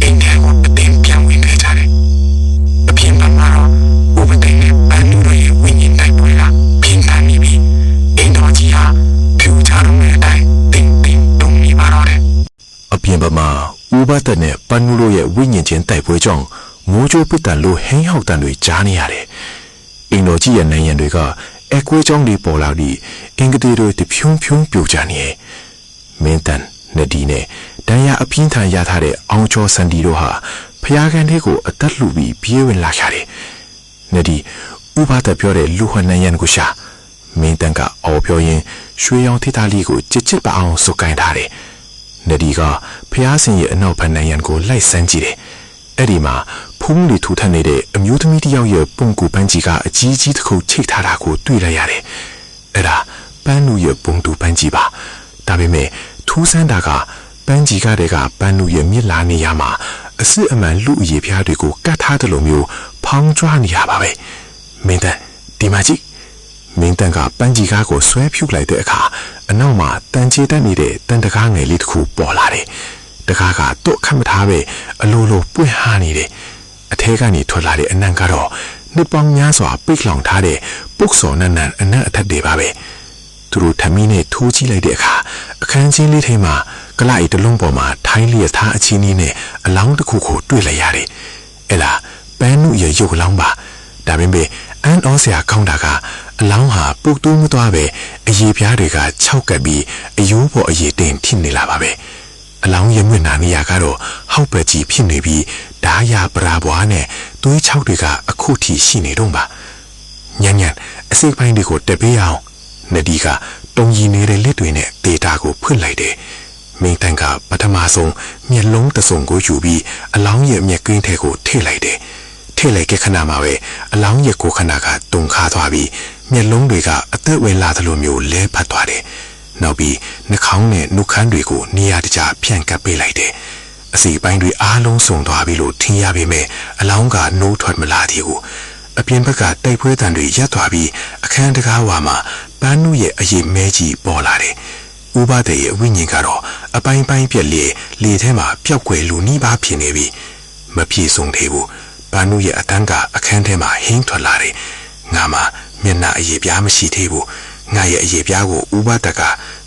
အိမ်ထဲကိုအတင်းပြန်ဝင်ခဲ့ကြတယ်အပြင်မှာတော့ဥပဒေနဲ့ပန်းနုရဲ့ဝိညာဉ်တိုက်ပွဲကပြင်းထန်နေပြီးအိမ်တော်ကြီးဟာဖြူချတော့တဲ့အတိုင်းတင်းတင်းတုံနေပါတော့တယ်အပြင်မှာဥပဒေနဲ့ပန်းနုရဲ့ဝိညာဉ်ချင်းတိုက်ပွဲကြောင့်မိုးကြိုးပစ်တန်လိုဟင်းဟောက်တန်တွေကြားနေရတယ် အင်တော်ကြီးရဲ့နိုင်ရန်တွေကအကွေးချောင်းတွေပေါ်လာပြီးအင်္ဂတေတို့တဖြုံဖြုံပြိုကျနေမင်းတန်နဒီနဲ့တန်ရအပြင်းထန်ရထားတဲ့အောင်ချောစန်ဒီတို့ဟာဖျားကန်တွေကိုအသက်လှူပြီးပြေးဝင်လာကြတယ်နဒီဥပဒေပြောတဲ့လူဟနိုင်ရန်ကိုရှာမင်းတန်ကအော်ပြောရင်းရွှေရောင်ထေးသားလေးကိုကြစ်ကြစ်ပအောင်စုပ်ကိုင်းထားတယ်နဒီကဖျားစင်ရဲ့အနောက်ဘက်နိုင်ရန်ကိုလိုက်ဆန်းကြည့်တယ်အဲ့ဒီမှာဖုံးလေးထူထပ်နေတဲ့အမျိုးသမီးတစ်ယောက်ရဲ့ပုံကူပန်းကြီးကအကြီးကြီးတစ်ခုချိတ်ထားတာကိုတွေ့လိုက်ရတယ်အဲ့ဒါပန်းနူရဲ့ပုံတူပန်းကြီးပါဒါပေမဲ့ထူးဆန်းတာကပန်းကြီးကတည်းကပန်းနူရဲ့မြစ်လာနေရမှာအစစ်အမှန်လူအရေးပြားတွေကိုကတ်ထားတယ်လို့မျိုးဖောင်းကျွားနေရပါပဲမင်းတန်ဒီမှာကြည့်မင်းတန်ကပန်းကြီးကားကိုဆွဲဖြုတ်လိုက်တဲ့အခါအနောက်မှာတန်ချေတက်နေတဲ့တန်တကားငယ်လေးတစ်ခုပေါ်လာတယ်တကားကတော့ခတ်မထားပဲအလိုလိုပွင့်ဟာနေတယ်အထဲကနေထွက်လာတဲ့အနံ့ကတော့နှစ်ပေါင်းများစွာပိတ်လောင်ထားတဲ့ပုတ်စော်နန်းနန်းအနံ့အထက်တွေပါပဲသူတို့ထမင်းနဲ့ထိုးကြည့်လိုက်တဲ့အခါအခန်းချင်းလေးထဲမှာကလိုက်တလုံးပေါ်မှာထိုင်းလျက်သားအချင်းကြီးနဲ့အလောင်းတစ်ခုကိုတွေ့လိုက်ရတယ်အဲ့လားပန်းနုရဲ့ရုပ်လောင်းပါဒါပေမဲ့အန်အောစရာကောင်းတာကအလောင်းဟာပုတ်တူးမသွားပဲအရေပြားတွေကခြောက်ကပ်ပြီးအယိုးပေါ်အရေတင်ထိနေလာပါပဲအလောင်းရဲ့မျက်နှာနေရာကတော့ဟောက်ပက်ကြီးဖြစ်နေပြီးဓာရပရာဘွားနဲ့သွေးချောက်တွေကအခုထိရှိနေတော့ပါညံ့ညံ့အစိပ်ပိုင်းတွေကိုတက်ပေးအောင်နဒီကတုံကြီးနေတဲ့လက်တွေနဲ့ဒေတာကိုဖွင့်လိုက်တယ်မင်းတန်ကပထမဆုံးမျက်လုံးတစ်စုံကိုယူပြီးအလောင်းရဲ့မျက်ကင်းထဲကိုထည့်လိုက်တယ်ထည့်လိုက်တဲ့ခဏမှာပဲအလောင်းရဲ့ကိုယ်ခန္ဓာကတုန်ခါသွားပြီးမျက်လုံးတွေကအသက်ဝင်လာသလိုမျိုးလဲဖတ်သွားတယ်နောက်ပြီးနှာခေါင်းနဲ့နှုတ်ခမ်းတွေကိုနေရာတကျဖြန့်ကပ်ပေးလိုက်တယ်အစီပိုင်းတွေအားလုံးစုံသွားပြီလို့ထင်ရပေမဲ့အလောင်းကနိုးထွက်မလာသေးဘူးအပြင်ဘက်ကတိုက်ပွဲတံတွေရပ်သွားပြီးအခန်းတကားဝါမှာပန်းနုရဲ့အရေးမဲကြီးပေါ်လာတယ်ဥပဒေရဲ့ဝိညာဉ်ကတော့အပိုင်းပိုင်းပြက်လေထဲမှာပျောက်ကွယ်လူနှီးပါဖြစ်နေပြီမပြေဆုံးသေးဘူးပန်းနုရဲ့အတန်းကအခန်းထဲမှာဟင်းထွက်လာတယ်ငါမှမျက်နှာအရေးပြားမရှိသေးဘူးငါရဲ့အရေးပြားကိုဥပဒက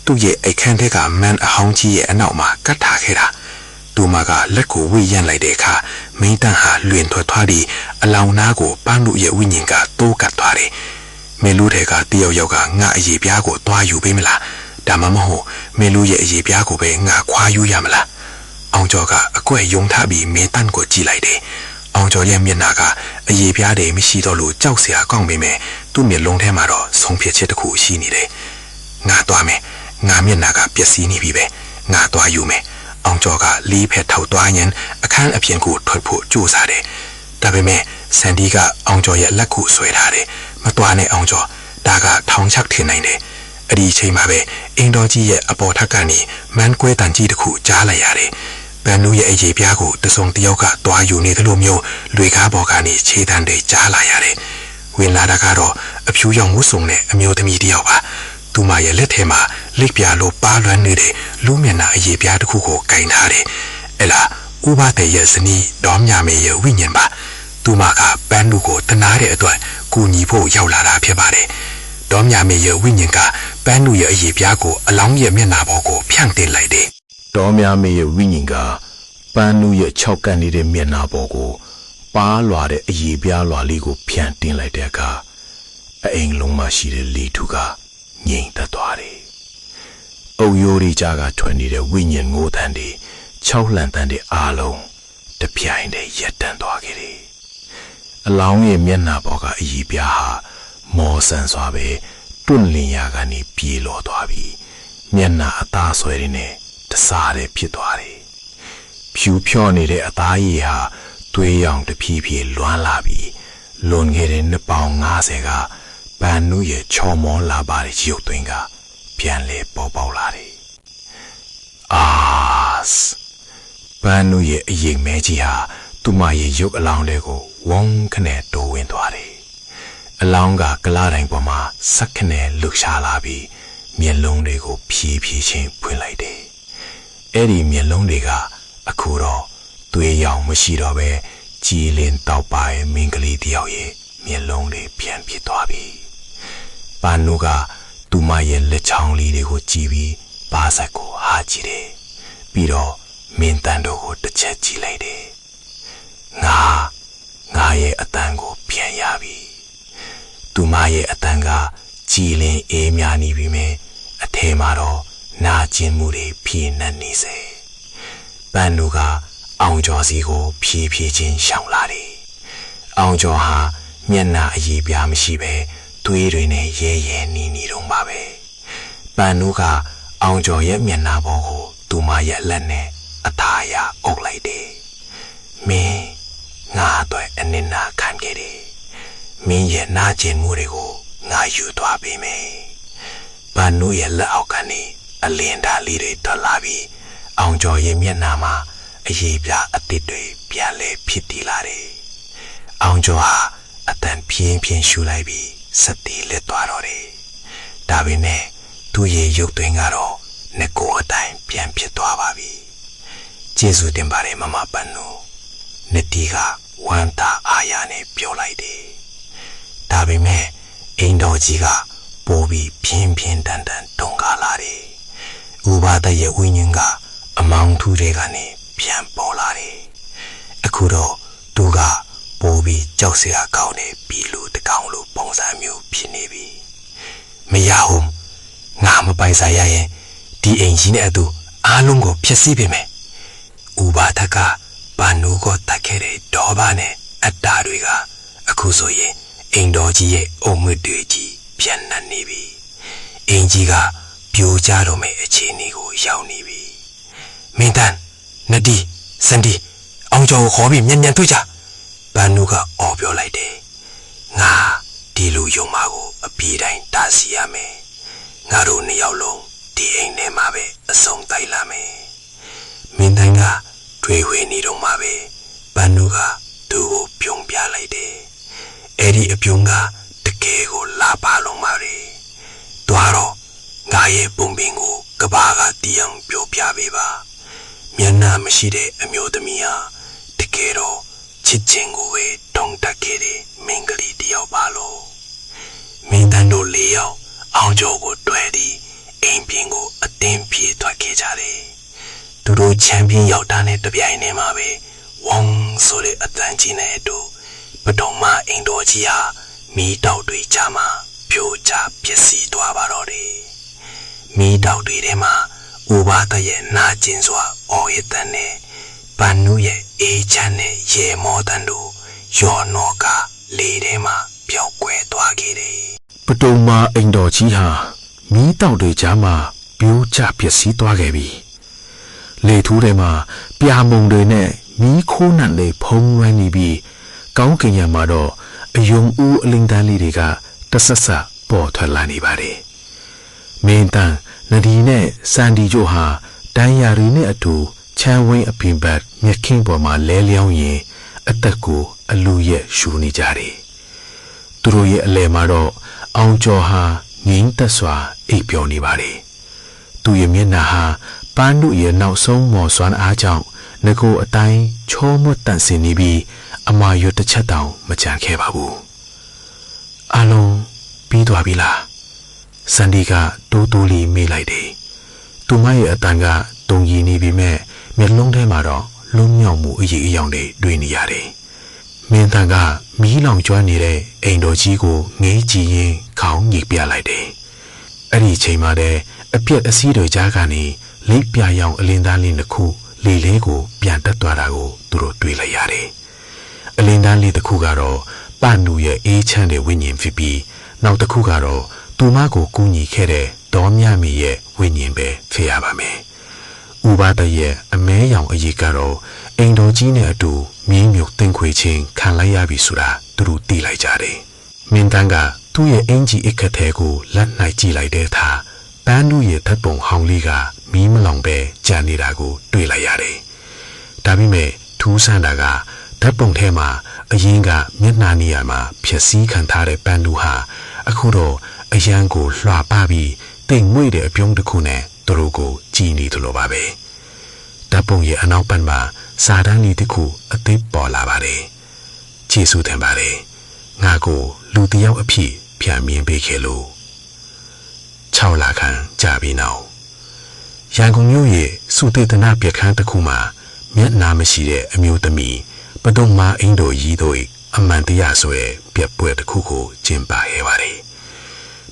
သူ့ရဲ့အခန်းထဲကမန်အဟောင်းကြီးရဲ့အနောက်မှာကတ်ထားခဲ့တာသူမကလက်ကိုဝိရန့်လိုက်တဲ့အခါမင်းတန်းဟာလွင်ထွက်သွားပြီးအလောင်နာကိုပန်းနုရဲ့ဝိညာဉ်ကတိုးကတ်သွားတယ်မေလူထဲကတယောက်ယောက်ကငါအရေးပြားကိုတွားယူပေးမလားဒါမှမဟုတ်မေလူရဲ့အရေးပြားကိုပဲငါခွာယူရမလားအောင်ကျော်ကအကွက်ယုံထပြီးမင်းတန်းကိုကြည့်လိုက်တယ်အောင်ကျော်ရဲ့မျက်နှာကအရေးပြားတွေမရှိတော့လို့ကြောက်စရာကောင်းပေမဲ့သူ့မျက်လုံးထဲမှာတော့ဆုံးဖြတ်ချက်တစ်ခုရှိနေတယ်ငါသွားမယ်ငါမျက်နှာကပျက်စီးနေပြီပဲငါသွားယူမယ်အောင်ကျော်ကလီးဖက်ထောက်သွားရင်အခန်းအပြင်ကိုထွက်ဖို့ကြိုးစားတယ်ဒါပေမဲ့ဆန်ဒီကအောင်ကျော်ရဲ့လက်ကိုဆွဲထားတယ်မသွားနဲ့အောင်ကျော်ဒါကထောင်ချထင်နိုင်တယ်အဲ့ဒီအချိန်မှာပဲအင်တော်ကြီးရဲ့အပေါ်ထပ်ကနေမန်ကွဲတန်ကြီးတစ်ခုကြားလိုက်ရတယ်ပန်းနူးရဲ့အရေးပြားကိုတစုံတယောက်ကတွားယူနေသလိုမျိုးလွေကားပေါ်ကနေခြေတံတွေကြားလာရတယ်ဝင်လာတာကတော့အဖြူရောင်ဝတ်စုံနဲ့အမျိုးသမီးတယောက်ပါသူမရဲ့လက်ထဲမှာလက်ပြားလိုပါလွှမ်းနေတဲ့လူမျက်နှာအရေးပြားတစ်ခုကိုကင်ထားတယ်အဲ့လားဥပဒေရဲ့ဇနီးဒေါ်မြမေရဲ့ဝိညာဉ်ပါသူမကပန်းနူးကိုတနာတဲ့အတွက်ကူညီဖို့ရောက်လာတာဖြစ်ပါတယ်ဒေါ်မြမေရဲ့ဝိညာဉ်ကပန်းနူးရဲ့အရေးပြားကိုအလောင်းရဲ့မျက်နှာပေါ်ကိုဖြန့်တင်လိုက်တယ်တော်များမေရဲ့ဝိညာဉ်ကပန်းနုရဲ့၆ကန်နေတဲ့မျက်နှာပေါ်ကိုပါလွာတဲ့အရေပြားလွာလေးကိုဖြန့်တင်လိုက်တဲ့အခါအိမ်လုံးမှာရှိတဲ့လေထုကငြိမ်သက်သွားတယ်။အုပ်ရိုးတွေကြားကထွက်နေတဲ့ဝိညာဉ်ငိုတန်းတွေ၆လှန်တန်းတွေအားလုံးတပြိုင်တည်းရပ်တန့်သွားခဲ့တယ်။အလောင်းရဲ့မျက်နှာပေါ်ကအရေပြားဟာမော်ဆန်စွာပဲတွန့်လင်ရာကနေပြေလော်သွားပြီးမျက်နှာအသားဆွဲတွေနဲ့တစားတဲ့ဖြစ်သွားတယ်။ဖြူဖြော့နေတဲ့အသားရည်ဟာသွေးရောင်တဖြည်းဖြည်းလွှမ်းလာပြီးလွန်ခဲ့တဲ့နှစ်ပေါင်း50ကပန်းနုရဲ့ချော်မောလာပါတဲ့ရုပ်သွင်းကပြန်လဲပေါ်ပေါက်လာတယ်။အာစ်ပန်းနုရဲ့အရင်မဲကြီးဟာသူမရဲ့ရုပ်အလောင်းလေးကိုဝုန်းခနဲ့တိုးဝင်သွားတယ်။အလောင်းကကလားတိုင်းပေါ်မှာဆက်ခနဲ့လှုပ်ရှားလာပြီးမျက်လုံးတွေကိုဖြည်းဖြည်းချင်းဖွင့်လိုက်တယ်။အဲ့ဒီမျက်လုံးတွေကအခုတော့သွေးရောင်မရှိတော့ပဲကြည်လင်တောက်ပါရဲ့မင်းကလေးတယောက်ရဲ့မျက်လုံးတွေပြန်ဖြစ်သွားပြီ။ပန်းနုကသူမရဲ့လက်ချောင်းလေးတွေကိုကြည့်ပြီးပါးစပ်ကိုဟာကြည့်တယ်။ပြီးတော့မင်းတန်တို့ကိုတစ်ချက်ကြည့်လိုက်တယ်။ငါရဲ့အတန်ကိုပြန်ရပြီ သူမရဲ့အတန်ကကြည်လင်အေးမြနေပြီမဲ့အထဲမှာတော့နာကျင်မှုတွေဖြည့်နှက်နေစေပန်းတို့ကအောင်ကျော်စီကိုဖြည်းဖြည်းချင်းရှောင်လာတယ်အောင်ကျော်ဟာမျက်နှာအရည်ပြားမရှိပဲသွေးတွေနဲ့ရဲရဲနီးနီးတော့ပါပဲပန်းတို့ကအောင်ကျော်ရဲ့မျက်နှာပေါ်ကိုသူမရဲ့လက်နဲ့အသာအရအုပ်လိုက်တယ်မင်းငါအတွက်အနစ်နာခံခဲ့တယ်မင်းရဲ့နာကျင်မှုတွေကိုငါယူသွားပေးမယ်ပန်းတို့ရဲ့လက်အောက်ကနေအလင်းဓာတ်လေးတွေထွက်လာပြီးအောင်ကျော်ရဲ့မျက်နှာမှာအရေးပြအတစ်တွေပြန်လဲဖြစ်တည်လာတယ်အောင်ကျော်ဟာအတန်ပြင်းပြင်းရှူလိုက်ပြီးစက်တီလက်သွားတော့တယ်ဒါပေမဲ့သူ့ရဲ့ရုပ်သွင်းကတော့ငကိုအတိုင်းပြန်ဖြစ်သွားပါပြီကျေးဇူးတင်ပါတယ်မမပန်းတို့နတီကဝမ်းသာအားရနဲ့ပြောလိုက်တယ်ဒါပေမဲ့အိမ်တော်ကြီးကပိုးပြီးပြင်းပြင်းတန်တန်တုန်ခါလာတယ်ဥပါဒရဲ့ဝိညာဉ်ကအမောင်ထူးတွေကနေပြန်ပေါ်လာတယ်အခုတော့သူကပိုးပြီးကြောက်စရာကောင်းတဲ့ပြီးလူတကောင်လိုပုံစံမျိုးဖြစ်နေပြီမရဘူးငါမပိုင်စားရရင်ဒီအိမ်ကြီးနဲ့အတူအားလုံးကိုဖျက်ဆီးပေးမယ်ဥပါဒကဘာနုကိုတတ်ခဲ့တဲ့ဒေါဘနဲ့အတ္တတွေကအခုဆိုရင်အိမ်တော်ကြီးရဲ့အုံမွေတွေကြီးပြန်နှံ့နေပြီအင်းကြီးကပြိုကျတော့မယ့်အခြေအနေကိုရောက်နေပြီမင်းတန်းနဒီစန်ဒီအောင်ကျော်ကိုခေါ်ပြီးမြန်မြန်တွေ့ကြဘာနုကအော်ပြောလိုက်တယ်ငါဒီလူယုံမာကိုအပြေးတိုင်းတားစီရမယ်ငါတို့နှစ်ယောက်လုံးဒီအိမ်ထဲမှာပဲအဆုံးတိုက်လာမယ်မင်းတန်းကတွေးဝေနေတော့မှာပဲဘာနုကသူ့ကိုပြုံးပြလိုက်တယ်အဲ့ဒီအပြုံးကတကယ်ကိုလာပါလုံးပါလေတွားတော့ငါရဲ့ပုံပင်ကိုကဘာကတီးအောင်ပြောပြပေးပါမျက်နှာမရှိတဲ့အမျိုးသမီးဟာတကယ်တော့ချစ်ချင်းကိုပဲတုံးတက်ခဲ့တဲ့မင်္ဂလိတယောက်ပါလို့မင်းတန်းတို့၄ယောက်အောင်ကျော်ကိုတွဲပြီးအိမ်ပြင်ကိုအတင်းပြေးထွက်ခဲ့ကြတယ်သူတို့ချန်ပီယံရောက်တာနဲ့တပြိုင်တည်းမှာပဲဝုန်းဆိုတဲ့အတန်ကြီးနဲ့အတူပထမအိမ်တော်ကြီးဟာမီးတောက်တွေချာမှာပြိုကျပျက်စီးသွားပါတော့တယ်မီးတောက်တွေထဲမှာဥပါဒရဲ့နာကျင်စွာအော်ရတဲ့နဲ့ပန်နုရဲ့အေးချမ်းတဲ့ရေမောတန်တို့ယောနောကလေထဲမှာပျောက်ကွယ်သွားခဲ့တယ်ပတုံမာအိမ်တော်ကြီးဟာမီးတောက်တွေကြားမှာပြိုကျပျက်စီးသွားခဲ့ပြီလေထူးထဲမှာပြာမုံတွေနဲ့မီးခိုးနံတွေဖုံးလွှမ်းနေပြီးကောင်းကင်ရံမှာတော့အယုံဦးအလင်းတန်းလေးတွေကတဆက်ဆက်ပေါ်ထွက်လာနေပါတယ်မင်းတန်းနဒီနဲ့စန်ဒီတို့ဟာတန်ရာရီနဲ့အတူချမ်းဝင်းအပင်ဘတ်မြက်ခင်းပေါ်မှာလဲလျောင်းရင်အသက်ကိုအလူရဲ့ရှူနေကြတယ်သူတို့ရဲ့အလဲမှာတော့အောင်ကျော်ဟာငိမ့်သက်စွာအိပ်ပျော်နေပါတယ်သူရဲ့မျက်နှာဟာပန်းတို့ရဲ့နောက်ဆုံးမော်စွမ်းအားကြောင့်ငကိုအတိုင်းချောမွတ်တန့်စင်နေပြီးအမာရွတ်တစ်ချက်တောင်မကြံခဲ့ပါဘူးအလုံးပြီးသွားပြီလားစန်ဒီကတိုးတိုးလေးမေးလိုက်တယ်သူမရဲ့အတန်ကတုံရီနေပြီမဲ့မျက်လုံးထဲမှာတော့လုံးမြောက်မှုအရေးအယောင်တွေတွေ့နေရတယ်မင်းတန်ကမီးလောင်ကျွမ်းနေတဲ့အိမ်တော်ကြီးကိုငေးကြည့်ရင်ခေါင်းညိပြလိုက်တယ်အဲ့ဒီအချိန်မှာတဲ့အပြက်အစည်းတွေကြားကနေလိပ်ပြရောင်အလင်းသားလေးတစ်ခုလေလေးကိုပြန်တက်သွားတာကိုသူတို့တွေ့လိုက်ရတယ်အလင်းသားလေးတစ်ခုကတော့ပန်နူရဲ့အေးချမ်းတဲ့ဝိညာဉ်ဖြစ်ပြီးနောက်တစ်ခုကတော့သူမကိုကူညီခဲ့တဲ့ဒေါ်မြမီရဲ့ဝိညာဉ်ပဲဖြစ်ရပါမယ်ဥပါဒရဲ့အမဲရောင်အရေးကတော့အိမ်တော်ကြီးနဲ့အတူမြင်းမြုပ်တင်ခွေချင်းခံလိုက်ရပြီဆိုတာသူတို့သိလိုက်ကြတယ်မင်းတန်းကသူ့ရဲ့အင်ကြီးအခက်ထဲကိုလက်နိုင်ကြည့်လိုက်တဲ့အခါပန်းနူရဲ့ဓာတ်ပုံဟောင်းလေးကမီးမလောင်ပဲကြံနေတာကိုတွေ့လိုက်ရတယ်ဒါပေမဲ့ထူးဆန်းတာကဓာတ်ပုံထဲမှာအရင်ကမျက်နှာနေရာမှာဖြည့်ဆည်းခံထားတဲ့ပန်းနူဟာအခုတော့အရန်ကိုလွှာပပြီးတိမ်မွေ့တဲ့အပြုံးတစ်ခုနဲ့သူတို့ကိုကြည်နေတယ်လို့ပါပဲဓာတ်ပုံရဲ့အနောက်ဘက်မှာစာတန်းလေးတစ်ခုအသေးပေါ်လာပါတယ်ကျေးဇူးတင်ပါတယ်ငါကိုလူတစ်ယောက်အဖြစ်ပြန်မြင်ပေးခဲ့လို့6လခန့်ကြာပြီနောက်ရန်ကုန်မြို့ရဲ့စုတေသနာပြခန်းတစ်ခုမှာမျက်နှာမရှိတဲ့အမျိုးသမီးပဒုံမာအင်းတို့ရီတို့ အမှန်တရားဆိုရဲ့ပြက်ပွဲတစ်ခုကိုကျင်းပခဲ့ပါတယ်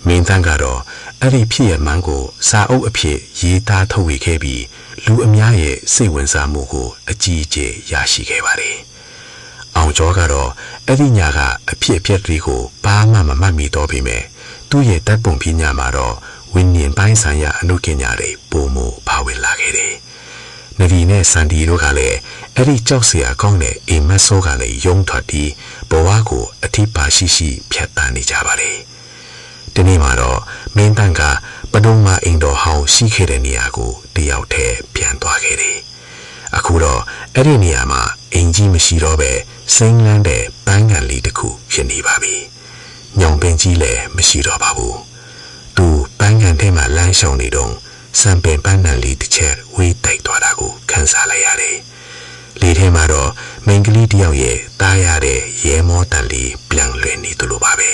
မင်းတန်းကတော့အဲ့ဒီဖြစ်ရမှန်းကိုစာအုပ်အဖြစ်ရေးသားထုတ်ဝေခဲ့ပြီးလူအများရဲ့စိတ်ဝင်စားမှုကိုအကြီးအကျယ်ရရှိခဲ့ပါတယ်အောင်ကျော်ကတော့အဲ့ဒီညကအဖြစ်အပျက်တွေကိုဘာမှမမှတ်မိတော့ပေမဲ့သူ့ရဲ့တပ်ပုံပညာမှာတော့ဝိညာဉ်ပိုင်းဆိုင်ရာအနုပညာတွေပုံမပါဝင်လာခဲ့တယ်။နဒီနဲ့စန်ဒီတို့ကလည်းအဲ့ဒီကြောက်စရာကောင်းတဲ့အိမ်မက်ဆိုးကလည်းယုံထွက်ပြီးဘဝကိုအထိပါရှိဖြတ်တန်းနေကြပါတယ်။ဒီနေ့မှာတော့မင်းတန်းကပဒုံမအိမ်တော်ဟောင်းရှိခဲ့တဲ့နေရာကိုတယောက်တည်းပြန်သွားခဲ့တယ်။အခုတော့အဲ့ဒီနေရာမှာအင်ကြီးမရှိတော့ပဲစိမ့်လန်းတဲ့ပန်းကန်လေးတစ်ခုဖြစ်နေပါပြီ။ညောင်ပင်ကြီးလည်းမရှိတော့ပါဘူး။သူပန်းကန်ထဲမှာလမ်းလျှောက်နေတော့စံပင်ပန်းနံလေးတစ်ချက်ဝေးတိုက်သွားတာကိုခန်းစားလိုက်ရတယ်။လေထဲမှာတော့မိန်းကလေးတယောက်ရဲ့တားရတဲ့ရဲမောတန်လေးပြန်လွင်နေသလိုပါပဲ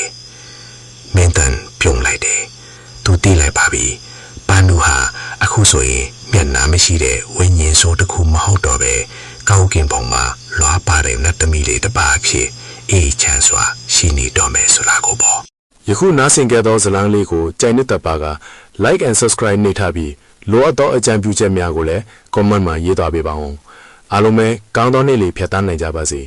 ။မင်းတန်ပြုံးလိုက်တယ်။သူတီးလိုက်ပါပြီ။ပန်းနူဟာအခုဆိုရင်မျက်နှာမရှိတဲ့ဝိညာဉ်ဆိုးတစ်ခုမဟုတ်တော့ပဲကောင်းကင်ဘုံမှာလွှားပါတဲ့နတ်သမီးလေးတစ်ပါးဖြစ်အေးချမ်းစွာရှိနေတော့မယ်ဆိုတာကိုပေါ့ ယခုနားဆင်ကြသောဇာတ်လမ်းလေးကိုကြိုက်နှစ်ပါက like and subscribe နှိပ်ထားပြီးလိုအပ်သောအကြံပြုချက်များကိုလည်း comment မှာရေးသားပေးပါဦးအားလုံးပဲကောင်းသောနေ့လေးဖြတ်သန်းနိုင်ကြပါစေ